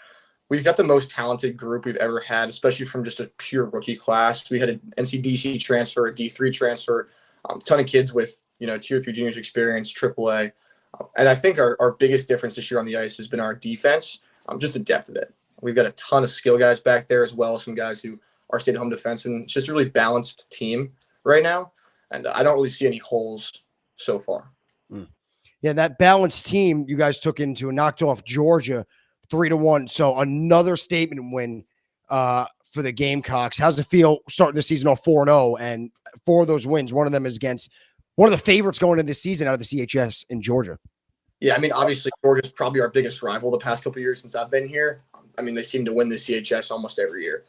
we've got the most talented group we've ever had, especially from just a pure rookie class. We had an NCDC transfer, a D3 transfer, a ton of kids with, 2 or 3 juniors experience, AAA. And I think our biggest difference this year on the ice has been our defense, just the depth of it. We've got a ton of skill guys back there as well as some guys who are stay-at-home defensemen. It's just a really balanced team right now. And I don't really see any holes so far. Yeah, that balanced team you guys took into and knocked off Georgia 3-1. So another statement win for the Gamecocks. How's it feel starting the season off 4-0? And 4 of those wins, one of them is against one of the favorites going into this season out of the CHS in Georgia. Yeah, I mean, obviously Georgia's probably our biggest rival the past couple of years since I've been here. I mean, they seem to win the CHS almost every year.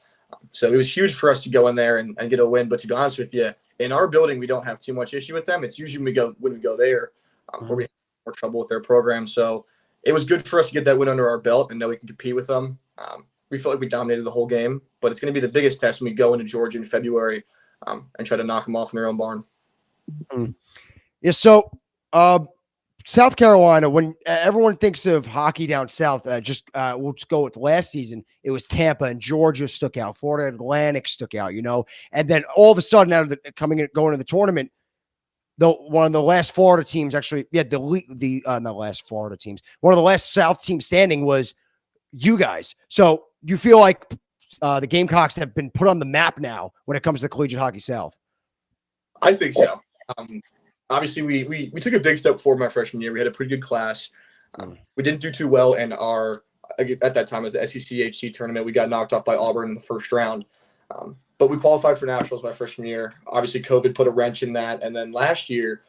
So it was huge for us to go in there and get a win. But to be honest with you, in our building, we don't have too much issue with them. It's usually when we go there where we have more trouble with their program. So it was good for us to get that win under our belt and know we can compete with them. We felt like we dominated the whole game, but it's going to be the biggest test when we go into Georgia in February and try to knock them off in their own barn. Yeah, so South Carolina, when everyone thinks of hockey down south, we'll just go with last season. It was Tampa and Georgia stuck out. Florida Atlantic stuck out, and then all of a sudden, out of going to the tournament, one of the last Florida teams actually, not last Florida teams, one of the last South teams standing was you guys. So you feel like the Gamecocks have been put on the map now when it comes to collegiate hockey South? I think so. Obviously, we took a big step forward my freshman year. We had a pretty good class. We didn't do too well in at that time, it was the SECHC tournament. We got knocked off by Auburn in the first round. But we qualified for nationals my freshman year. Obviously, COVID put a wrench in that. And then last year,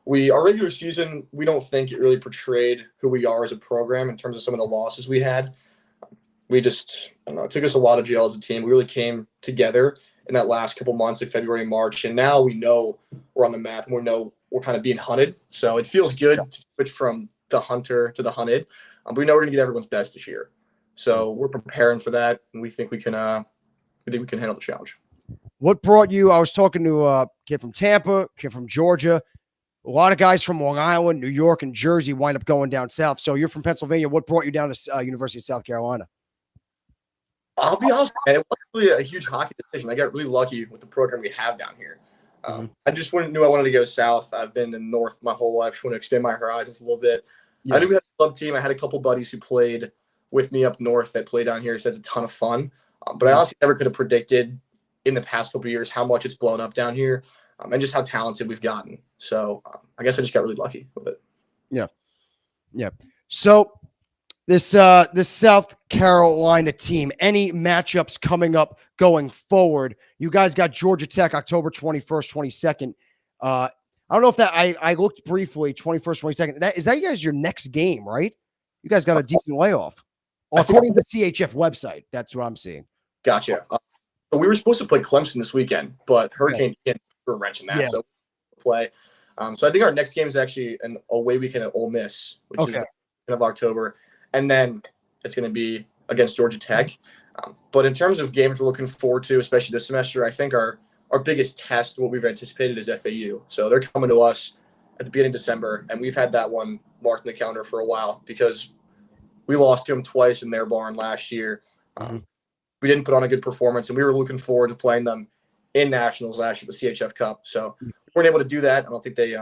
our regular season, we don't think it really portrayed who we are as a program in terms of some of the losses we had. We just, it took us a lot of jail as a team. We really came together in that last couple months of February and March. And now we know we're on the map and we know we're kind of being hunted. So it feels good to switch from the hunter to the hunted. But we know we're going to get everyone's best this year. So we're preparing for that. And we think we can handle the challenge. What brought you? I was talking to a kid from Tampa, kid from Georgia. A lot of guys from Long Island, New York, and Jersey wind up going down south. So you're from Pennsylvania. What brought you down to University of South Carolina? I'll be honest, man, it wasn't really a huge hockey decision. I got really lucky with the program we have down here. I just knew I wanted to go south. I've been in north my whole life. Just want to expand my horizons a little bit. Yeah. I knew we had a club team. I had a couple buddies who played with me up north that play down here. So it's a ton of fun. But I honestly never could have predicted in the past couple of years how much it's blown up down here and just how talented we've gotten. So I guess I just got really lucky with it. Yeah. Yeah. So this South Carolina team, any matchups coming up going forward? You guys got Georgia Tech October 21st, 22nd. I don't know if that I looked briefly, 21st, 22nd. Is that you guys your next game, right? You guys got a decent layoff. According to the CHF website, that's what I'm seeing. Gotcha. So we were supposed to play Clemson this weekend, but Hurricane Ian threw a wrench in that, so we'll play. So I think our next game is actually an away weekend at Ole Miss, which is the end of October, and then it's going to be against Georgia Tech. But in terms of games we're looking forward to, especially this semester, I think our biggest test, what we've anticipated, is FAU. So they're coming to us at the beginning of December, and we've had that one marked in the calendar for a while because we lost to them twice in their barn last year. We didn't put on a good performance, and we were looking forward to playing them in nationals last year, the CHF Cup. So we weren't able to do that. I don't think they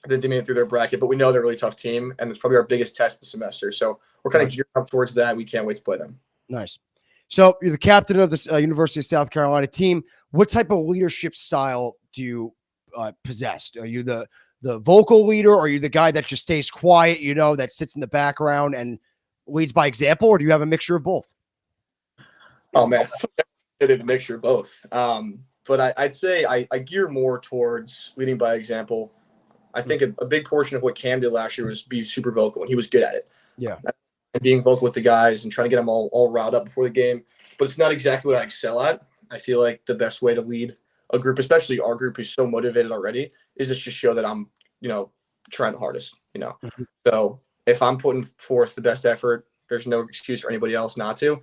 made it through their bracket, but we know they're a really tough team, and it's probably our biggest test this semester. So we're kind of gearing up towards that. We can't wait to play them. Nice. So you're the captain of the University of South Carolina team. What type of leadership style do you possess? Are you the vocal leader, or are you the guy that just stays quiet, that sits in the background and leads by example, or do you have a mixture of both? Oh, man, I did a mixture of both. But I'd say I gear more towards leading by example. I think a big portion of what Cam did last year was be super vocal, and he was good at it. Yeah. And being vocal with the guys and trying to get them all riled up before the game. But it's not exactly what I excel at. I feel like the best way to lead a group, especially our group who's so motivated already, is just to show that I'm, trying the hardest, So if I'm putting forth the best effort, there's no excuse for anybody else not to.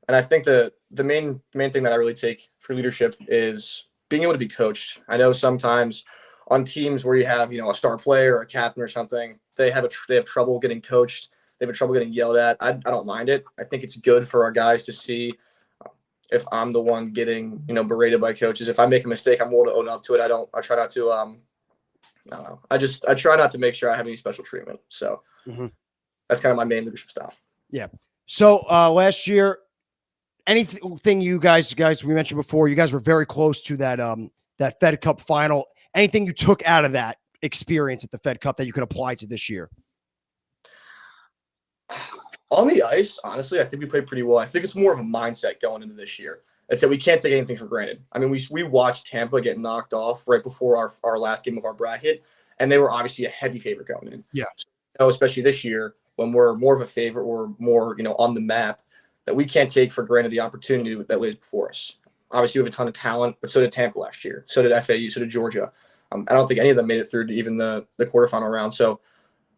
And I think the main thing that I really take for leadership is being able to be coached. I know sometimes on teams where you have, a star player or a captain or something, they have trouble getting coached. They have trouble getting yelled at. I don't mind it. I think it's good for our guys to see if I'm the one getting, berated by coaches. If I make a mistake, I'm willing to own up to it. I try not to, I don't know. I try not to make sure I have any special treatment. So that's kind of my main leadership style. Yeah. So last year, anything you guys we mentioned before, you guys were very close to that Fed Cup final. Anything you took out of that experience at the Fed Cup that you could apply to this year? On the ice, honestly, I think we played pretty well. I think it's more of a mindset going into this year. It's that we can't take anything for granted. I mean, we watched Tampa get knocked off right before our last game of our bracket, and they were obviously a heavy favorite going in. Yeah. So especially this year when we're more of a favorite or more, on the map, that we can't take for granted the opportunity that lays before us. Obviously, we have a ton of talent, but so did Tampa last year. So did FAU. So did Georgia. I don't think any of them made it through to even the quarterfinal round. So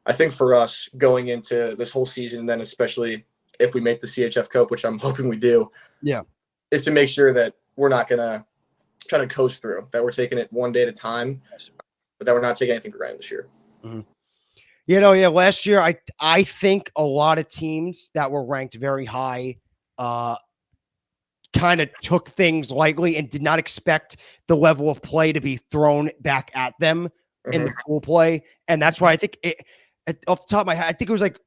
I think for us going into this whole season, and then especially if we make the CHF Cup, which I'm hoping we do, is to make sure that we're not going to try to coast through, that we're taking it one day at a time, but that we're not taking anything for granted this year. Last year, I think a lot of teams that were ranked very high kind of took things lightly and did not expect the level of play to be thrown back at them in the pool play. And that's why I think off the top of my head, I think it was like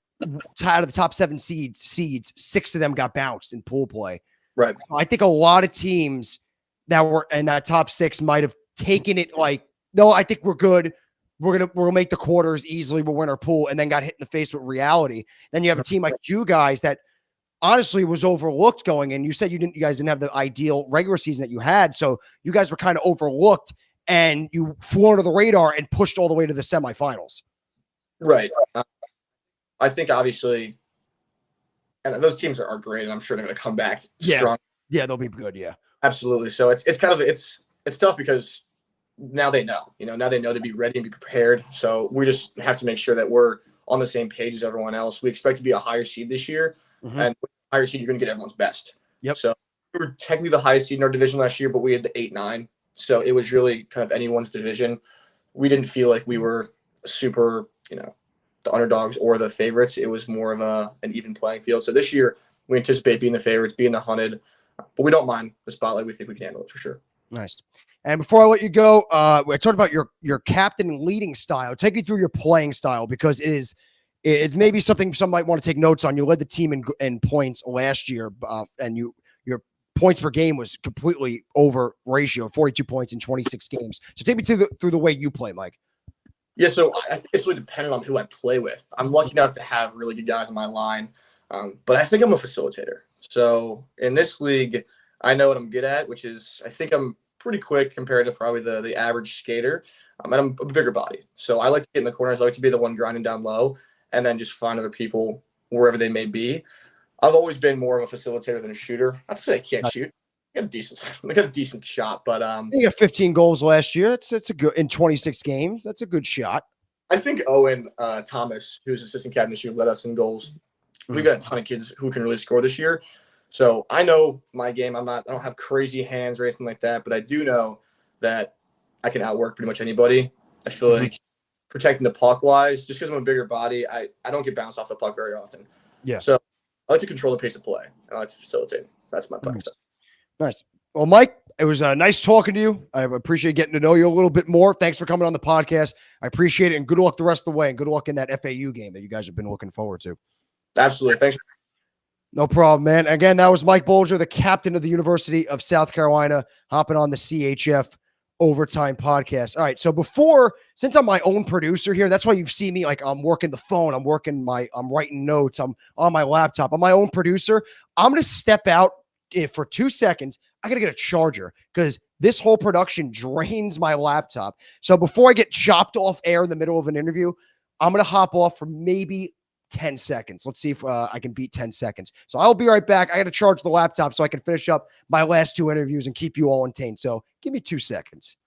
out of the top 7 seeds, 6 of them got bounced in pool play. Right. I think a lot of teams that were in that top 6 might have taken it like, no, I think we're good. We'll make the quarters easily. We'll win our pool, and then got hit in the face with reality. Then you have a team like you guys that honestly was overlooked going in. You said you guys didn't have the ideal regular season that you had. So you guys were kind of overlooked, and you flew under the radar and pushed all the way to the semifinals. Right. I think obviously, and those teams are great, and I'm sure they're going to come back strong. Yeah, they'll be good. Yeah, absolutely. So it's kind of it's tough because now they know, now they know to be ready and be prepared. So we just have to make sure that we're on the same page as everyone else. We expect to be a higher seed this year, and with a higher seed, you're going to get everyone's best. Yep. So we were technically the highest seed in our division last year, but we had the 8-9. So it was really kind of anyone's division. We didn't feel like we were super, the underdogs or the favorites. It was more of an even playing field. So this year we anticipate being the favorites, being the hunted, but we don't mind the spotlight. We think we can handle it for sure. Nice. And before I let you go, I talked about your captain leading style. Take me through your playing style, because it may be something some might want to take notes on. You led the team in points last year, and your points per game was completely over ratio, 42 points in 26 games. So take me through the way you play, Mike. Yeah, so I think it's really dependent on who I play with. I'm lucky enough to have really good guys on my line, but I think I'm a facilitator. So in this league, I know what I'm good at, which is I think I'm pretty quick compared to probably the average skater. And I'm a bigger body. So I like to get in the corners. I like to be the one grinding down low and then just find other people wherever they may be. I've always been more of a facilitator than a shooter. I'd say I can't shoot. I got a decent shot, but you got 15 goals last year. It's a good in 26 games. That's a good shot. I think Owen Thomas, who's assistant captain this year, led us in goals. We've got a ton of kids who can really score this year. So I know my game. I don't have crazy hands or anything like that, but I do know that I can outwork pretty much anybody. I feel like protecting the puck wise, just because I'm a bigger body, I don't get bounced off the puck very often. Yeah. So I like to control the pace of play. And I like to facilitate. That's my plan. Nice. Well, Mike, it was nice talking to you. I appreciate getting to know you a little bit more. Thanks for coming on the podcast. I appreciate it, and good luck the rest of the way, and good luck in that FAU game that you guys have been looking forward to. Absolutely. Thanks. No problem, man. Again, that was Mike Bulger, the captain of the University of South Carolina, hopping on the CHF Overtime podcast. All right. So since I'm my own producer here, that's why you've seen me like I'm working the phone. I'm writing notes. I'm on my laptop. I'm my own producer. I'm going to step out for 2 seconds. I got to get a charger because this whole production drains my laptop. So before I get chopped off air in the middle of an interview, I'm going to hop off for maybe 10 seconds. Let's see if I can beat 10 seconds. So I'll be right back. I got to charge the laptop so I can finish up my last 2 interviews and keep you all entertained. So give me 2 seconds.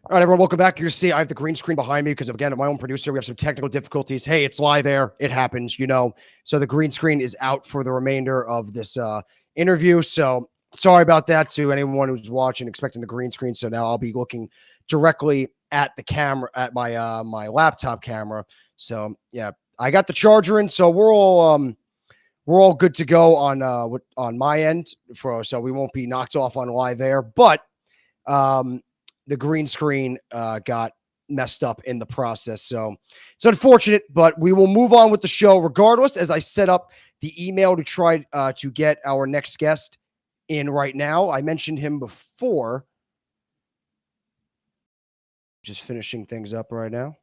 All right, everyone, welcome back. You're see, I have the green screen behind me because, again, I'm my own producer. We have some technical difficulties. Hey, it's live air. It happens, So the green screen is out for the remainder of this interview. So sorry about that to anyone who's watching, expecting the green screen. So now I'll be looking directly at the camera, at my my laptop camera. So yeah, I got the charger in, so we're all good to go on my end so we won't be knocked off on live air. But the green screen got messed up in the process. So it's unfortunate, but we will move on with the show regardless, as I set up the email to try to get our next guest in right now. I mentioned him before. Just finishing things up right now.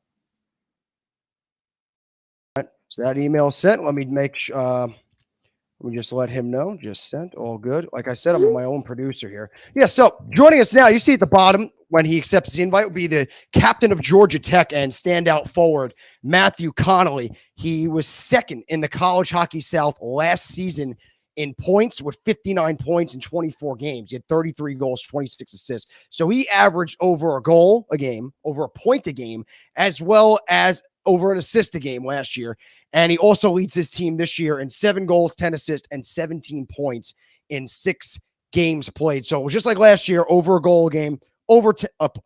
All right, so that email sent. Let me make sure. Let me just let him know. Just sent. All good. Like I said, I'm my own producer here. Yeah, so joining us now, you see at the bottom when he accepts the invite will be the captain of Georgia Tech and standout forward, Matthew Connelly. He was second in the College Hockey South last season in points with 59 points in 24 games. He had 33 goals, 26 assists. So he averaged over a goal a game, over a point a game, as well as over an assist a game last year. And he also leads his team this year in 7 goals, 10 assists, and 17 points in 6 games played. So it was just like last year, over a goal a game, over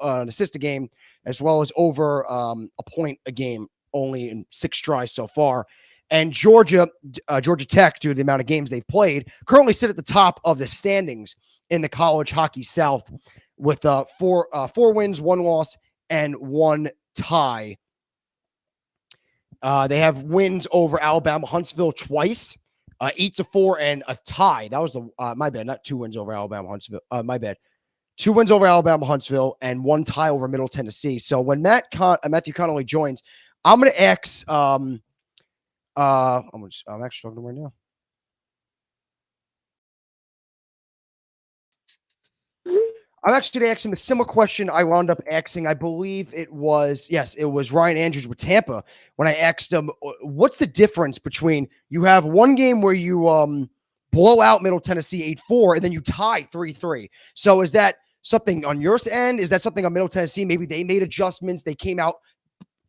an assist a game, as well as over a point a game, only in 6 tries so far. And Georgia Tech, due to the amount of games they've played, currently sit at the top of the standings in the College Hockey South with 4 wins, 1 loss, and 1 tie. They have wins over Alabama Huntsville twice, 8-4, and a tie. That was my bad, not 2 wins over Alabama Huntsville. My bad. 2 wins over Alabama Huntsville and 1 tie over Middle Tennessee. So when Matthew Connelly joins, I'm going to ask. I'm actually talking right now. I'm actually going to ask him a similar question I wound up asking. I believe it was Ryan Andrews with Tampa. When I asked him, what's the difference between you have one game where you blow out Middle Tennessee 8-4 and then you tie 3-3. So is that something on your end? Is that something on Middle Tennessee? Maybe they made adjustments. They came out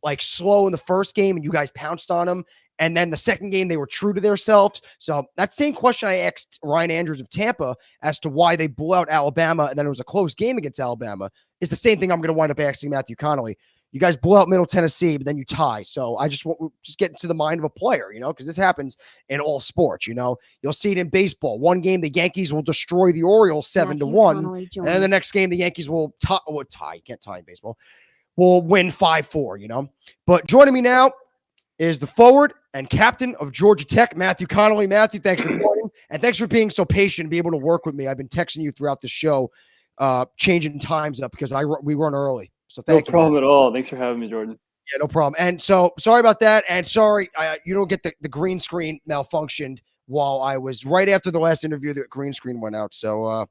like slow in the first game and you guys pounced on them. And then the second game, they were true to themselves. So that same question I asked Ryan Andrews of Tampa as to why they blew out Alabama and then it was a close game against Alabama is the same thing I'm going to wind up asking Matthew Connelly. You guys blew out Middle Tennessee, but then you tie. So I just want just get into the mind of a player, because this happens in all sports. You'll see it in baseball. One game, the Yankees will destroy the Orioles 7-1. And then the next game, the Yankees will tie. You can't tie in baseball. Will win 5-4, But joining me now is the forward and captain of Georgia Tech, Matthew Connelly. Matthew, thanks for joining, and thanks for being so patient and be able to work with me. I've been texting you throughout the show, changing times up because we run early. So thank you. No problem at all. Thanks for having me, Jordan. Yeah, no problem. And so sorry about that. And sorry, you don't get the green screen malfunctioned while I was right after the last interview. The green screen went out. So,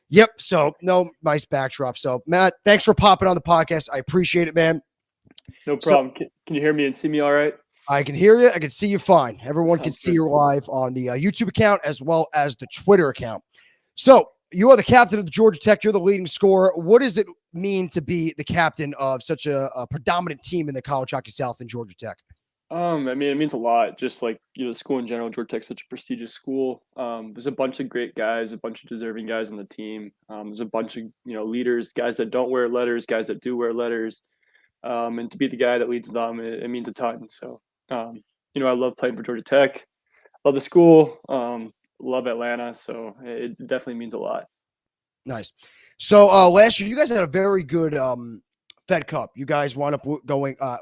yep. So no nice backdrop. So Matt, thanks for popping on the podcast. I appreciate it, man. No problem. Can you hear me and see me all right? I can hear you. I can see you fine. Everyone can Sounds see good. you live on the YouTube account as well as the Twitter account. So you are the captain of the Georgia Tech. You're the leading scorer. What does it mean to be the captain of such a predominant team in the College Hockey South in Georgia Tech? I mean, it means a lot. Just like the school in general, Georgia Tech's such a prestigious school. There's a bunch of great guys, a bunch of deserving guys on the team. There's a bunch of leaders, guys that don't wear letters, guys that do wear letters. And to be the guy that leads them, it means a ton. So, I love playing for Georgia Tech. Love the school. Love Atlanta. So it definitely means a lot. Nice. So last year, you guys had a very good Fed Cup. You guys wound up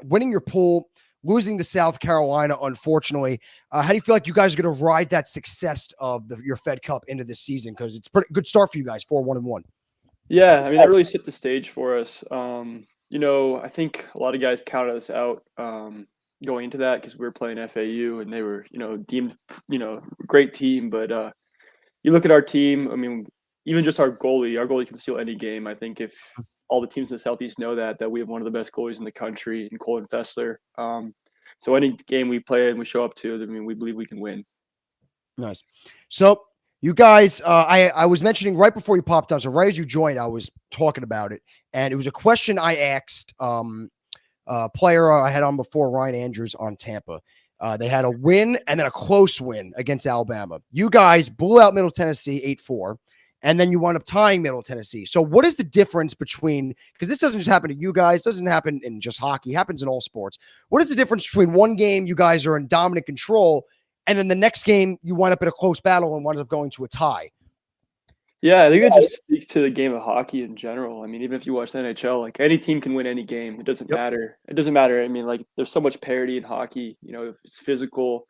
winning your pool, losing to South Carolina, unfortunately. How do you feel like you guys are going to ride that success of your Fed Cup into this season? Because it's a pretty good start for you guys, 4-1-1. Yeah, I mean, that really set the stage for us. I think a lot of guys counted us out going into that because we were playing FAU and they were, deemed, great team. But you look at our team, I mean, even just our goalie can steal any game. I think if all the teams in the Southeast know that we have one of the best goalies in the country in Colin Fessler. So any game we play and we show up to, I mean, we believe we can win. Nice. So you guys, I was mentioning right before you popped on, so right as you joined, I was talking about it. And it was a question I asked player I had on before, Ryan Andrews on Tampa. They had a win and then a close win against Alabama. You guys blew out Middle Tennessee 8-4, and then you wound up tying Middle Tennessee. So what is the difference between, because this doesn't just happen to you guys, doesn't happen in just hockey, it happens in all sports. What is the difference between one game you guys are in dominant control and then the next game you wind up in a close battle and wind up going to a tie? Yeah, I think it just speaks to the game of hockey in general. I mean, even if you watch the NHL, like any team can win any game. It doesn't matter. It doesn't matter. I mean, like there's so much parity in hockey. If it's physical,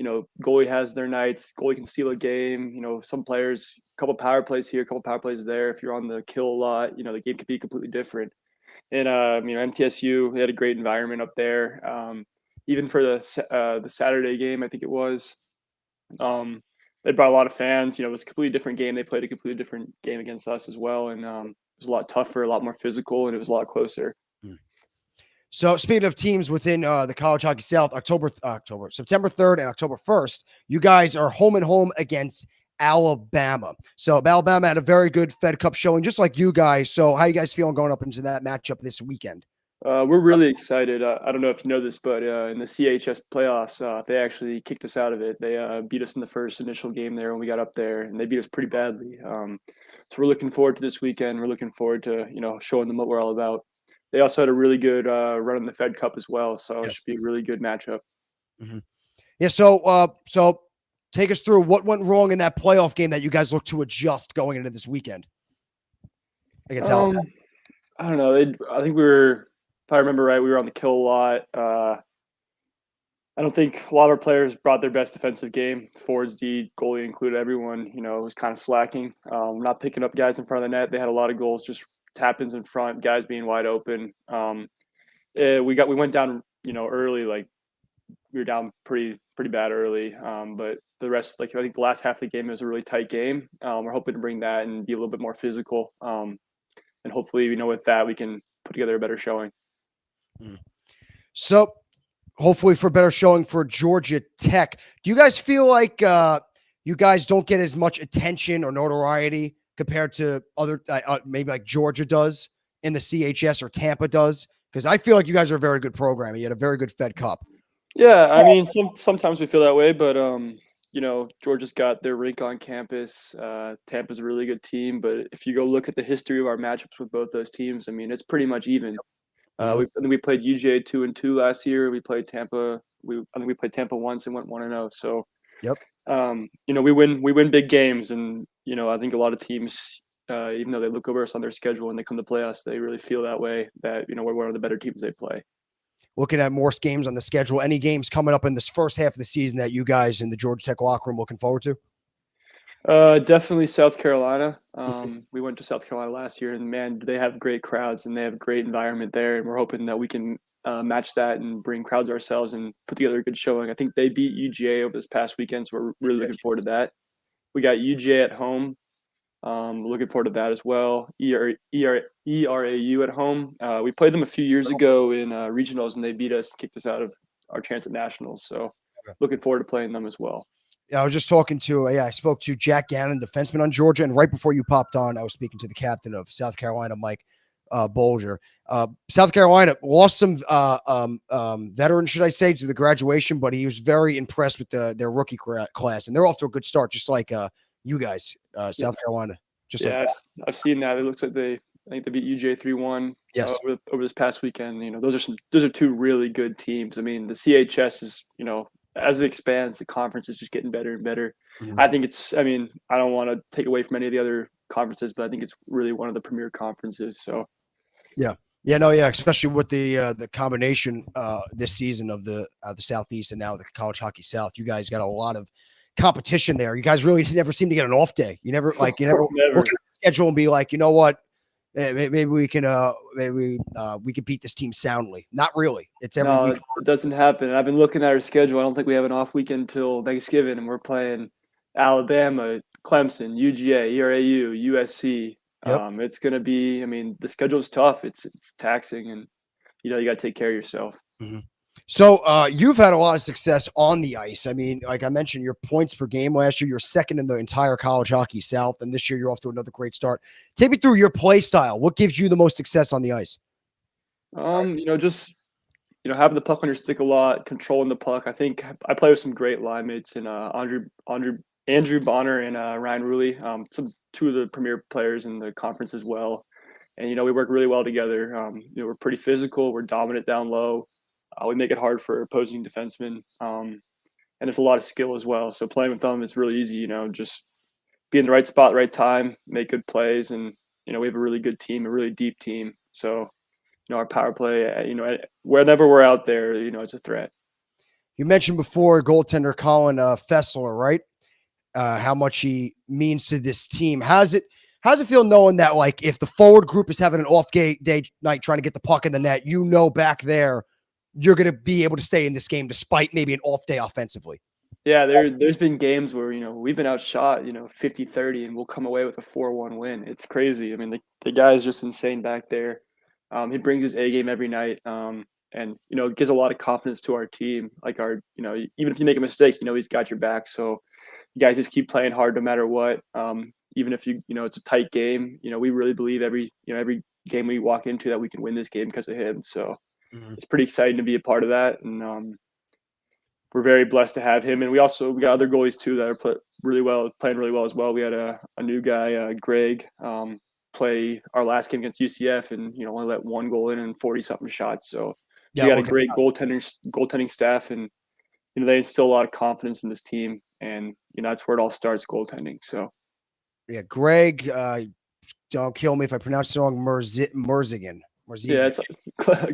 goalie has their nights. Goalie can steal a game. Some players, a couple power plays here, a couple power plays there. If you're on the kill a lot, the game could be completely different. And MTSU, they had a great environment up there. Even for the Saturday game, I think it was. They brought a lot of fans. It was a completely different game. They played a completely different game against us as well. And it was a lot tougher, a lot more physical, and it was a lot closer. So speaking of teams within the College Hockey South, September 3rd and October 1st, you guys are home and home against Alabama. So Alabama had a very good Fed Cup showing, just like you guys. So how you guys feeling going up into that matchup this weekend? We're really excited. I don't know if you know this, but in the CHS playoffs, they actually kicked us out of it. They beat us in the first initial game there when we got up there, and they beat us pretty badly. So we're looking forward to this weekend. We're looking forward to showing them what we're all about. They also had a really good run in the Fed Cup as well, so it should be a really good matchup. Mm-hmm. Yeah. So take us through what went wrong in that playoff game that you guys look to adjust going into this weekend against Alabama. I don't know. I think if I remember right, we were on the kill a lot. I don't think a lot of our players brought their best defensive game. Forwards, D, goalie included, everyone, was kind of slacking. Not picking up guys in front of the net. They had a lot of goals, just tap-ins in front, guys being wide open. We went down, early, like we were down pretty bad early. But the rest, I think the last half of the game was a really tight game. We're hoping to bring that and be a little bit more physical. And hopefully, with that, we can put together a better showing. So hopefully for better showing for Georgia Tech. Do you guys feel like you guys don't get as much attention or notoriety compared to other maybe like Georgia does in the CHS or Tampa does? Because I feel like you guys are a very good program. You had a very good Fed Cup. Yeah, I mean, sometimes we feel that way, but Georgia's got their rink on campus. Tampa's a really good team, but if you go look at the history of our matchups with both those teams, I mean, it's pretty much even. We played UGA 2-2 last year. We played Tampa. I think we played Tampa once and went 1-0. So, we win big games, and I think a lot of teams, even though they look over us on their schedule and they come to play us, they really feel that way. That we're one of the better teams they play. Looking at more games on the schedule, any games coming up in this first half of the season that you guys in the Georgia Tech locker room looking forward to? Definitely South Carolina. We went to South Carolina last year, and man, they have great crowds and they have a great environment there. And we're hoping that we can match that and bring crowds ourselves and put together a good showing. I think they beat UGA over this past weekend, so we're really looking forward to that. We got UGA at home. Looking forward to that as well. ERAU at home. We played them a few years ago in regionals, and they beat us, kicked us out of our chance at nationals. So looking forward to playing them as well. Yeah, I was just talking to, I spoke to Jack Gannon, defenseman on Georgia. And right before you popped on, I was speaking to the captain of South Carolina, Mike Bolger. South Carolina lost some veterans, should I say, to the graduation, but he was very impressed with their rookie class. And they're off to a good start, just like you guys, South Carolina. I've seen that. It looks like I think they beat UJ 3-1 over this past weekend. Those are two really good teams. I mean, the CHS is, as it expands, the conference is just getting better and better. Mm-hmm. I don't want to take away from any of the other conferences, but I think it's really one of the premier conferences. So, especially with the combination this season of the Southeast and now the College Hockey South. You guys got a lot of competition there. You guys really never seem to get an off day. You never look at the schedule and be like, you know what? Maybe we can beat this team soundly. Not really. It's every week. It doesn't happen. I've been looking at our schedule. I don't think we have an off weekend until Thanksgiving, and we're playing Alabama, Clemson, UGA, ERAU, USC. Yep. It's going to be. I mean, the schedule's tough. It's taxing, and you got to take care of yourself. Mm-hmm. So you've had a lot of success on the ice. I mean, like I mentioned, your points per game last year, you're second in the entire College Hockey South, and this year you're off to another great start. Take me through your play style. What gives you the most success on the ice? Having the puck on your stick a lot, controlling the puck. I think I play with some great line mates in Andrew Bonner and Ryan Ruley, two of the premier players in the conference as well. And we work really well together. We're pretty physical. We're dominant down low. We make it hard for opposing defensemen, and it's a lot of skill as well. So playing with them, it's really easy, just be in the right spot, right time, make good plays. And, we have a really good team, a really deep team. So, our power play, whenever we're out there, it's a threat. You mentioned before goaltender Colin Fessler, right? How much he means to this team. How's it feel knowing that, like, if the forward group is having an off day night trying to get the puck in the net, back there, you're going to be able to stay in this game despite maybe an off day offensively? Yeah, there's been games where, we've been outshot, 50-30, and we'll come away with a 4-1 win. It's crazy. I mean, the guy is just insane back there. He brings his A game every night. And, it gives a lot of confidence to our team. Like even if you make a mistake, he's got your back. So you guys just keep playing hard no matter what. Even if it's a tight game, we really believe every game we walk into that we can win this game because of him. So it's pretty exciting to be a part of that. And we're very blessed to have him. And we got other goalies too that are playing really well as well. We had a new guy, Greg, play our last game against UCF and, only let 1 goal in and 40-something shots. So we got a great goaltending staff, and, they instill a lot of confidence in this team. And, that's where it all starts, goaltending. So. Yeah, Greg, don't kill me if I pronounce it wrong, Merzigan. Yeah, it's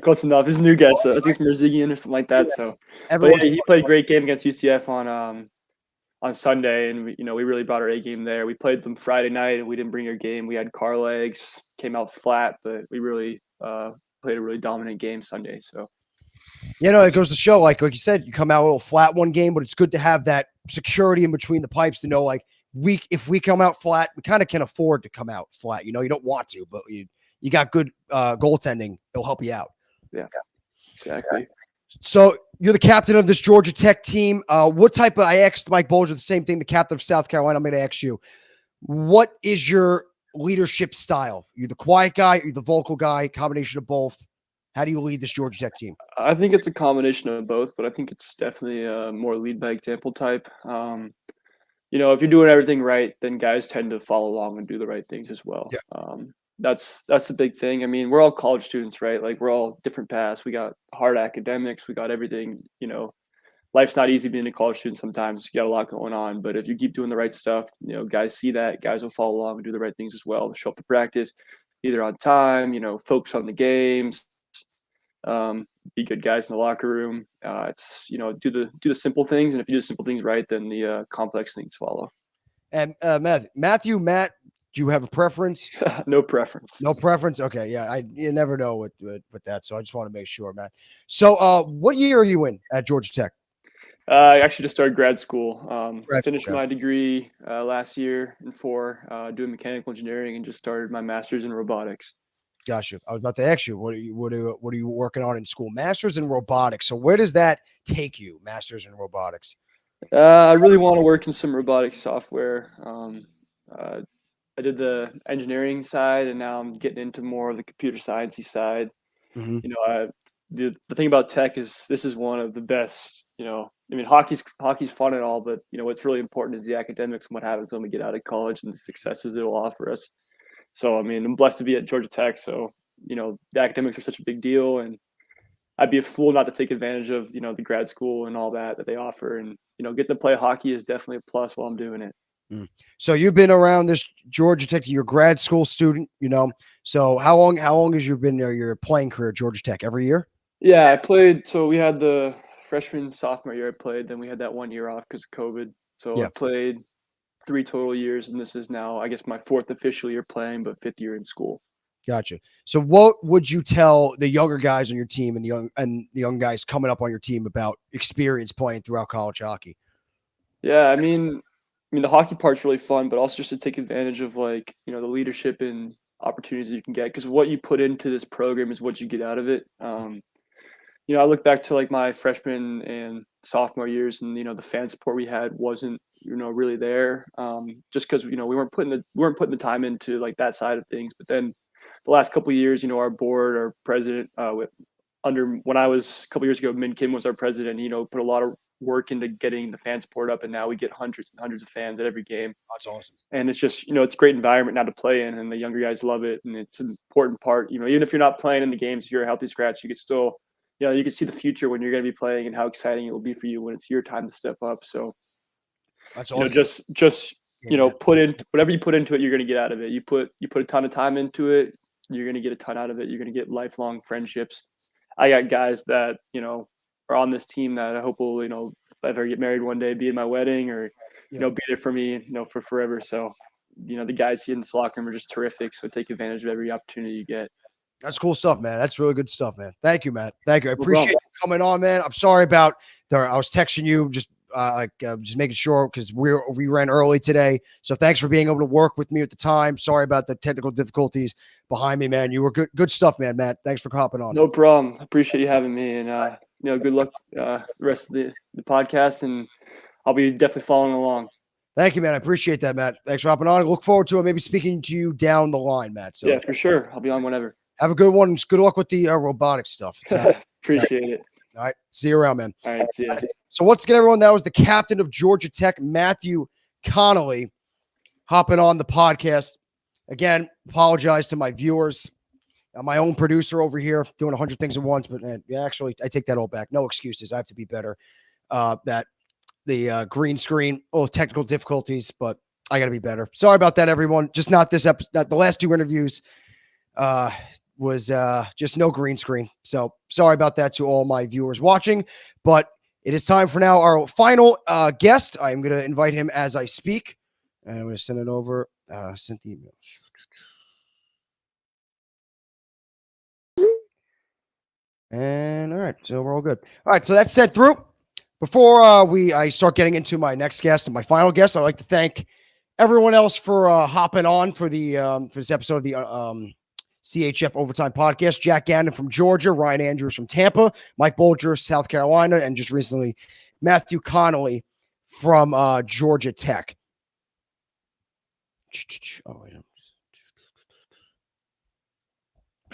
close enough. He's a new guy, so I think it's Merzigian or something like that. So, he played a great game against UCF on Sunday, and we really brought our A game there. We played them Friday night, and we didn't bring our game. We had car legs, came out flat, but we really played a really dominant game Sunday. So, it goes to show, like you said, you come out a little flat one game, but it's good to have that security in between the pipes to know, like, if we come out flat, we kind of can afford to come out flat. You don't want to, but you got good goaltending. It'll help you out. Yeah, exactly. So you're the captain of this Georgia Tech team. I asked Mike Bolger the same thing, the captain of South Carolina. I'm going to ask you, what is your leadership style? You're the quiet guy, you're the vocal guy, combination of both. How do you lead this Georgia Tech team? I think it's a combination of both, but I think it's definitely a more lead by example type. If you're doing everything right, then guys tend to follow along and do the right things as well. Yeah. That's the big thing. I mean, we're all college students, right? Like, we're all different paths. We got hard academics. We got everything. Life's not easy being a college student sometimes. You got a lot going on. But if you keep doing the right stuff, guys see that. Guys will follow along and do the right things as well. Show up to practice, either on time, focus on the games, be good guys in the locker room. It's, do the simple things. And if you do the simple things right, then the complex things follow. And Matt, do you have a preference? No preference. No preference? Okay, yeah. You never know with that, so I just want to make sure, man. So what year are you in at Georgia Tech? I actually just started grad school. Finished my degree last year in 4, doing mechanical engineering, and just started my master's in robotics. Gotcha. I was about to ask you, what are you working on in school? Master's in robotics. So where does that take you, master's in robotics? I really want to work in some robotic software. I did the engineering side, and now I'm getting into more of the computer sciencey side. Mm-hmm. The thing about tech is this is one of the best. Hockey's fun and all, but what's really important is the academics and what happens when we get out of college and the successes it'll offer us. So, I'm blessed to be at Georgia Tech. So, the academics are such a big deal, and I'd be a fool not to take advantage of, the grad school and all that they offer. And, getting to play hockey is definitely a plus while I'm doing it. So you've been around this Georgia Tech, you're a grad school student, so how long has you been there, your playing career at Georgia Tech? Every year? Yeah, I played. So we had the freshman, sophomore year I played, then we had that 1 year off because of COVID. So I played 3 total years, and this is now, I guess, my 4th official year playing, but 5th year in school. Gotcha. So what would you tell the younger guys on your team and the young guys coming up on your team about experience playing throughout college hockey? Yeah, I mean the hockey part's really fun, but also just to take advantage of the leadership and opportunities that you can get, because what you put into this program is what you get out of it. I look back to my freshman and sophomore years, and the fan support we had wasn't really there, just because we weren't putting the time into that side of things. But then the last couple of years, our board, our president, when I was a couple years ago, Min Kim was our president. Put a lot of work into getting the fan support up, and now we get hundreds and hundreds of fans at every game. That's awesome. And it's just it's a great environment now to play in, and the younger guys love it, and it's an important part. Even if you're not playing in the games, if you're a healthy scratch, you can still you can see the future when you're going to be playing and how exciting it will be for you when it's your time to step up. So that's awesome. Just put in whatever you put into it, you're going to get out of it. You put a ton of time into it, you're going to get a ton out of it. You're going to get lifelong friendships. I got guys that are on this team that I hope will if I ever get married one day, be in my wedding, or be there for me for forever. So the guys here in this locker room are just terrific. So take advantage of every opportunity you get. That's cool stuff, man. That's really good stuff, man. Thank you, Matt. Thank you. I appreciate you coming on, man. I'm sorry about I was texting you just just making sure because we ran early today. So thanks for being able to work with me at the time. Sorry about the technical difficulties behind me, man. You were good stuff, man. Matt, thanks for hopping on. No problem. Appreciate you having me, and good luck the rest of the podcast, and I'll be definitely following along. Thank you, man. I appreciate that, Matt. Thanks for hopping on. I look forward to maybe speaking to you down the line, Matt. So yeah, for sure. I'll be on whenever. Have a good one. Good luck with the robotic stuff. Appreciate it. All right. See you around, man. All right. See ya. So once again, everyone, that was the captain of Georgia Tech, Matthew Connelly, hopping on the podcast. Again, apologize to my viewers. My own producer over here doing 100 things at once, but actually, I take that all back. No excuses. I have to be better. The green screen, technical difficulties, but I got to be better. Sorry about that, everyone. Just not this episode. Not the last two interviews was just no green screen. So sorry about that to all my viewers watching, but it is time for now our final guest. I'm going to invite him as I speak, and I'm going to send it over. Send the email. And all right, so we're all good. All right, so that's set through. Before I start getting into my next guest and my final guest, I'd like to thank everyone else for hopping on for this episode of the CHF Overtime Podcast. Jack Gannon from Georgia, Ryan Andrews from Tampa, Mike Bulger, South Carolina, and just recently Matthew Connelly from Georgia Tech.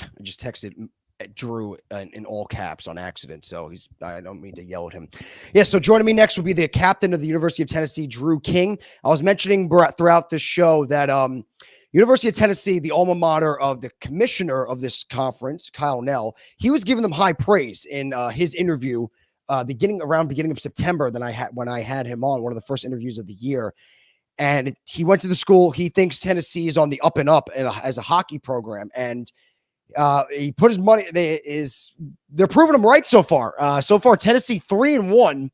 I just texted Drew in all caps on accident, so I don't mean to yell at him. Yeah, so joining me next will be the captain of the University of Tennessee, Drew King. I was mentioning throughout this show that University of Tennessee, the alma mater of the commissioner of this conference, Kyle Nell, he was giving them high praise in his interview beginning of September when I had him on, one of the first interviews of the year. And he went to the school. He thinks Tennessee is on the up and up as a hockey program, and he put his money. They're proving him right so far. So far, Tennessee 3-1,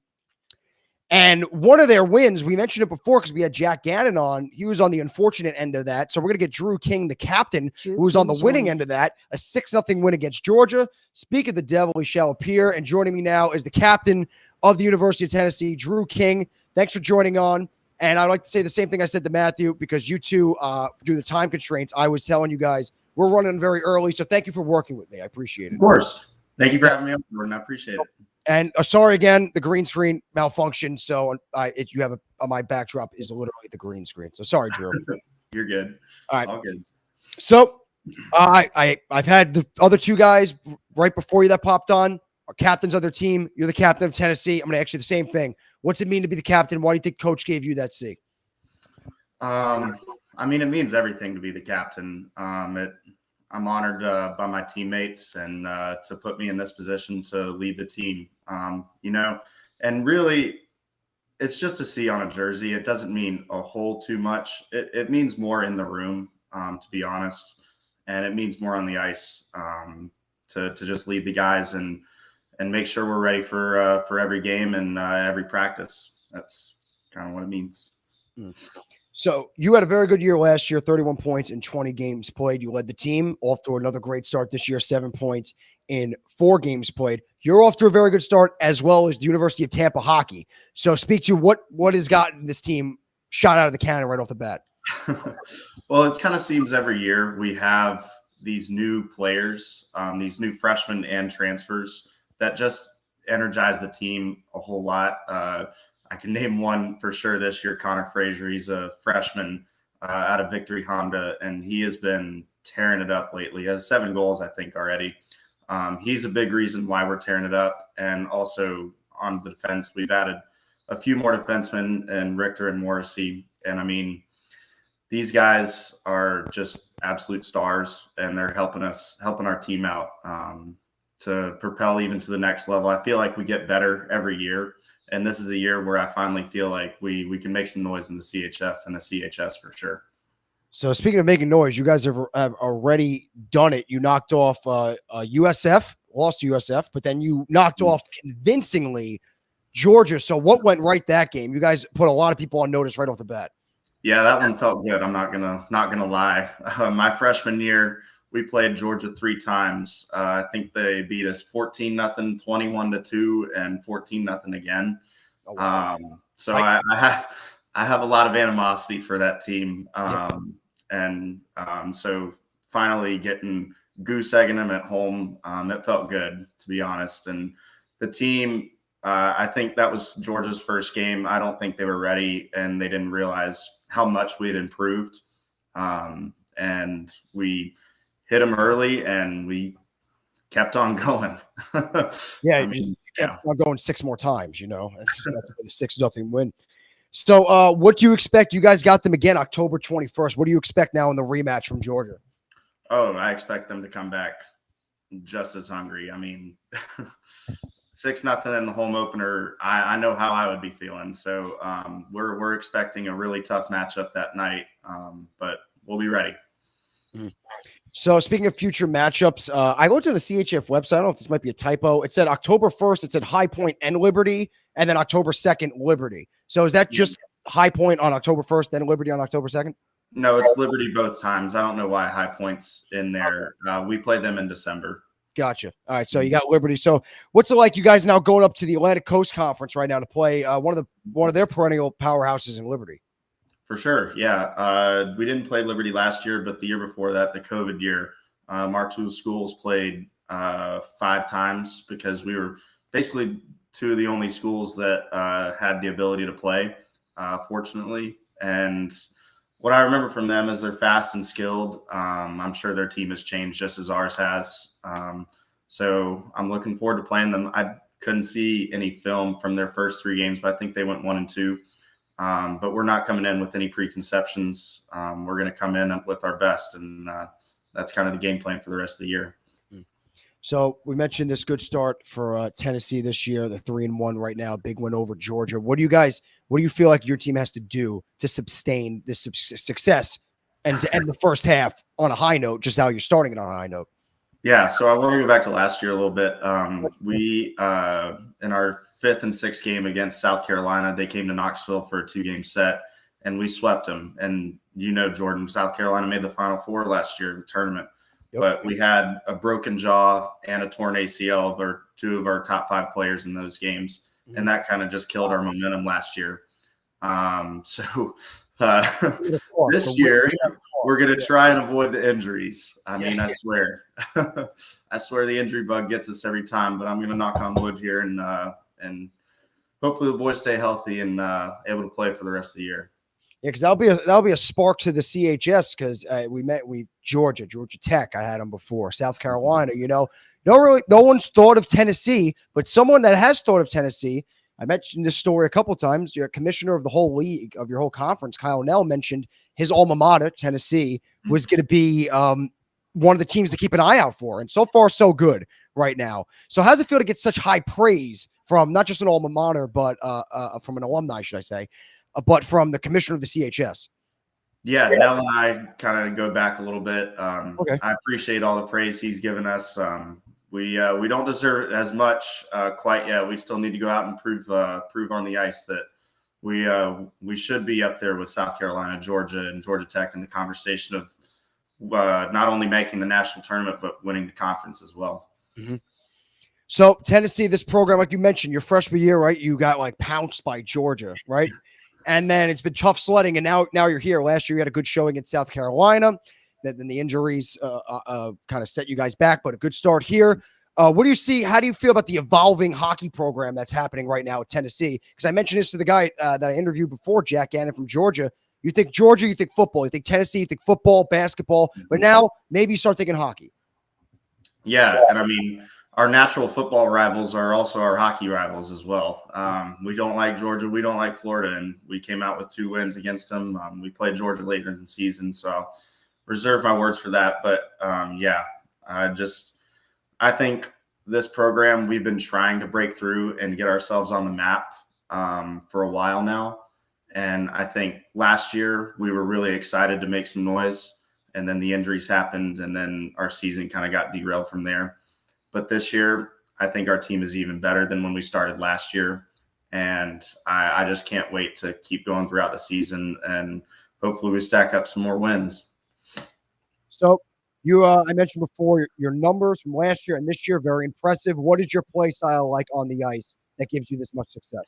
and one of their wins. We mentioned it before because we had Jack Gannon on. He was on the unfortunate end of that. So we're gonna get Drew King, the captain, who was on the winning end of that. A 6-0 win against Georgia. Speak of the devil, he shall appear. And joining me now is the captain of the University of Tennessee, Drew King. Thanks for joining on. And I'd like to say the same thing I said to Matthew because you two, due to the time constraints, I was telling you guys. We're running very early, so thank you for working with me. I appreciate it. Of course. Thank you for having me on, Jordan. I appreciate it. And sorry again, the green screen malfunctioned, so you have my backdrop is literally the green screen. So sorry, Drew. You're good. All right. All good. So I've had the other two guys right before you that popped on, our captains of their team. You're the captain of Tennessee. I'm going to ask you the same thing. What's it mean to be the captain? Why do you think Coach gave you that C? It means everything to be the captain. I'm honored by my teammates and to put me in this position to lead the team. And really, it's just a C on a jersey. It doesn't mean a whole too much. It means more in the room, to be honest, and it means more on the ice to just lead the guys and make sure we're ready for every game and every practice. That's kind of what it means. So you had a very good year last year, 31 points in 20 games played. You led the team off to another great start this year, 7 points in 4 games played. You're off to a very good start as well as the University of Tampa hockey. So speak to what has gotten this team shot out of the cannon right off the bat. Well, it kind of seems every year we have these new players, these new freshmen and transfers that just energize the team a whole lot. I can name one for sure this year, Connor Frazier. He's a freshman out of Victory Honda, and he has been tearing it up lately. He has 7 goals, I think, already. He's a big reason why we're tearing it up. And also on the defense, we've added a few more defensemen and Richter and Morrissey. And these guys are just absolute stars, and they're helping our team out to propel even to the next level. I feel like we get better every year. And this is the year where I finally feel like we can make some noise in the CHF and the CHS for sure. So speaking of making noise, you guys have already done it. You knocked off USF, lost to USF, but then you knocked off convincingly Georgia. So what went right that game? You guys put a lot of people on notice right off the bat. Yeah, that one felt good. I'm not gonna lie. My freshman year, we played Georgia 3 times. I think they beat us 14-0, 21-2, and 14-0 again. Oh, wow. I have a lot of animosity for that team. So finally getting goose egging them at home, it felt good, to be honest. And the team, I think that was Georgia's first game. I don't think they were ready, and they didn't realize how much we had improved. And we hit them early, and we kept on going. You kept on going 6 more times, you know, the 6-0 win. So what do you expect? You guys got them again October 21st. What do you expect now in the rematch from Georgia? Oh, I expect them to come back just as hungry. I mean, 6-0 in the home opener. I know how I would be feeling. So we're expecting a really tough matchup that night, but we'll be ready. So speaking of future matchups, I went to the CHF website. I don't know if this might be a typo. It said October 1st. It said High Point and Liberty, and then October 2nd, Liberty. So is that just High Point on October 1st, then Liberty on October 2nd? No, it's Liberty both times. I don't know why High Point's in there. We played them in December. Gotcha. All right, so you got Liberty. So what's it like? You guys now going up to the Atlantic Coast Conference right now to play one of their perennial powerhouses in Liberty. For sure, yeah. We didn't play Liberty last year, but the year before that, the COVID year, our 2 schools played 5 times because we were basically 2 of the only schools that had the ability to play, fortunately. And what I remember from them is they're fast and skilled. I'm sure their team has changed just as ours has. So I'm looking forward to playing them. I couldn't see any film from their first 3 games, but I think they went 1-2. But we're not coming in with any preconceptions. We're going to come in with our best, and that's kind of the game plan for the rest of the year. So we mentioned this good start for Tennessee this year. They're 3-1 right now, big win over Georgia. What do you feel like your team has to do to sustain this success and to end the first half on a high note, just how you're starting it on a high note? Yeah, so I want to go back to last year a little bit. We in our 5th and 6th game against South Carolina, they came to Knoxville for a 2-game set, and we swept them. And Jordan, South Carolina made the Final Four last year in the tournament. Yep. But we had a broken jaw and a torn ACL of 2 of our top 5 players in those games, and that kind of just killed our momentum last year. This year, we're going to try and avoid the injuries. I mean, I swear. I swear the injury bug gets us every time, but I'm going to knock on wood here and hopefully the boys stay healthy and able to play for the rest of the year. Yeah, because that'll be a spark to the CHS because we met Georgia Tech. I had them before. South Carolina, no one's thought of Tennessee, but someone that has thought of Tennessee. I mentioned this story a couple of times. Your commissioner of the whole league, of your whole conference, Kyle Nell, mentioned his alma mater, Tennessee, was going to be one of the teams to keep an eye out for. And so far, so good right now. So how does it feel to get such high praise from not just an alma mater, but from an alumni, should I say, but from the commissioner of the CHS? Yeah, Nell and I kind of go back a little bit. Okay. I appreciate all the praise he's given us. We don't deserve it as much quite yet. We still need to go out and prove on the ice that we should be up there with South Carolina, Georgia, and Georgia Tech in the conversation of not only making the national tournament but winning the conference as well. Mm-hmm. So Tennessee, this program, like you mentioned, your freshman year, right? You got like pounced by Georgia, right? And then it's been tough sledding, and now you're here. Last year you had a good showing at South Carolina. Then the injuries kind of set you guys back, but a good start here. What do you see? How do you feel about the evolving hockey program that's happening right now at Tennessee? Because I mentioned this to the guy that I interviewed before, Jack Gannon from Georgia. You think Georgia, you think football. You think Tennessee, you think football, basketball. But now maybe you start thinking hockey. Yeah, and I mean, our natural football rivals are also our hockey rivals as well. We don't like Georgia. We don't like Florida, and we came out with 2 wins against them. We played Georgia later in the season, so I'll reserve my words for that. But, I think this program, we've been trying to break through and get ourselves on the map for a while now. And I think last year we were really excited to make some noise, and then the injuries happened, and then our season kind of got derailed from there. But this year, I think our team is even better than when we started last year. And I just can't wait to keep going throughout the season, and hopefully we stack up some more wins. So I mentioned before your numbers from last year and this year, very impressive. What is your play style like on the ice that gives you this much success?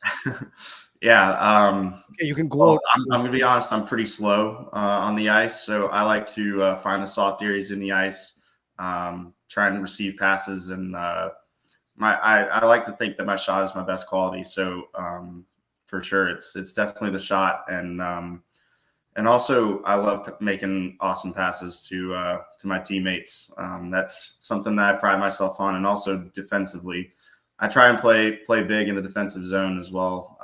Yeah. You can gloat. Well, I'm going to be honest. I'm pretty slow on the ice. So I like to find the soft areas in the ice, try and receive passes. And I like to think that my shot is my best quality. So for sure, it's definitely the shot. And also I love making awesome passes to my teammates. That's something that I pride myself on. And also defensively, I try and play big in the defensive zone as well.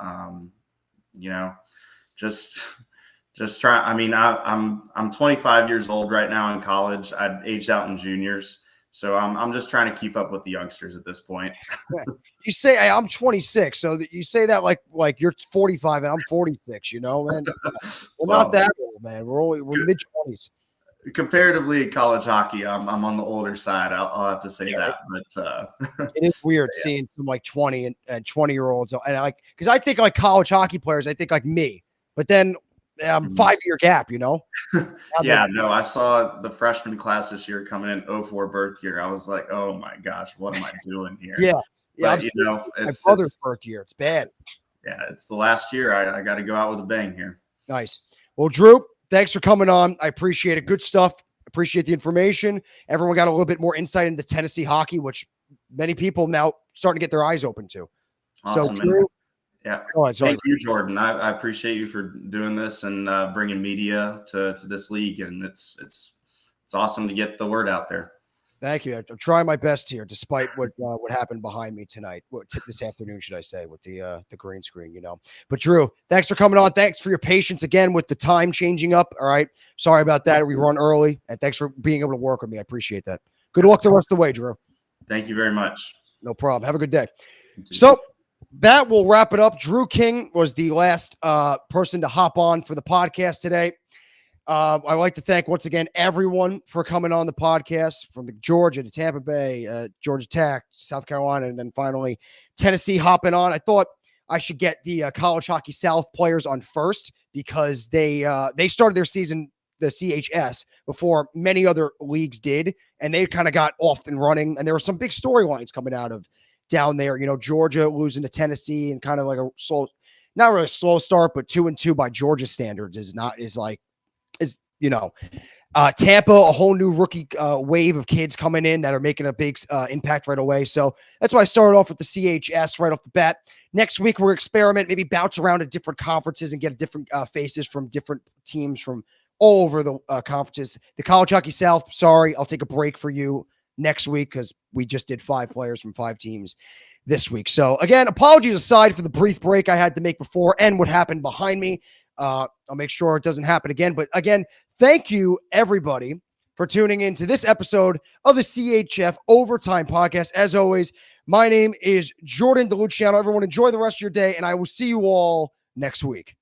Just try. I mean, I'm 25 years old right now in college. I aged out in juniors, so I'm just trying to keep up with the youngsters at this point. You say I'm 26, so that you say that like you're 45 and I'm 46. You know, man. We're not that old, man. We're mid 20s. Comparatively in college hockey, I'm on the older side. I'll have to say that, but it is weird seeing some like 20 and 20-year-olds, and because I think like college hockey players, I think like me, but then 5-year gap, you know. I saw the freshman class this year coming in 04 birth year. I was like, oh my gosh, what am I doing here? But, it's my brother's birth year. It's bad. Yeah, it's the last year. I got to go out with a bang here. Nice. Well, Drew, thanks for coming on. I appreciate it. Good stuff. Appreciate the information. Everyone got a little bit more insight into Tennessee hockey, which many people now starting to get their eyes open to. Awesome, so, Drew, thank you, Jordan. I appreciate you for doing this and bringing media to this league, and it's awesome to get the word out there. Thank you. I'm trying my best here, despite what happened behind me tonight. This afternoon, should I say, with the green screen, you know. But Drew, thanks for coming on. Thanks for your patience again with the time changing up. All right. Sorry about that. We run early, and thanks for being able to work with me. I appreciate that. Good luck the rest of the way, Drew. Thank you very much. No problem. Have a good day. So that will wrap it up. Drew King was the last person to hop on for the podcast today. I'd like to thank once again everyone for coming on the podcast, from the Georgia to Tampa Bay, Georgia Tech, South Carolina, and then finally Tennessee hopping on. I thought I should get the College Hockey South players on first because they started their season, the CHS, before many other leagues did, and they kind of got off and running. And there were some big storylines coming out of down there. You know, Georgia losing to Tennessee and kind of like a slow, not really a slow start, but 2-2 by Georgia standards is Tampa, a whole new rookie wave of kids coming in that are making a big impact right away. So that's why I started off with the CHS right off the bat. Next week, we're experiment, maybe bounce around to different conferences and get different faces from different teams from all over the conferences. The College Hockey South, sorry, I'll take a break for you next week because we just did 5 players from 5 teams this week. So again, apologies aside for the brief break I had to make before and what happened behind me. I'll make sure it doesn't happen again. But again, thank you everybody for tuning in to this episode of the CHF Overtime Podcast. As always, my name is Jordan DeLuciano. Everyone enjoy the rest of your day, and I will see you all next week.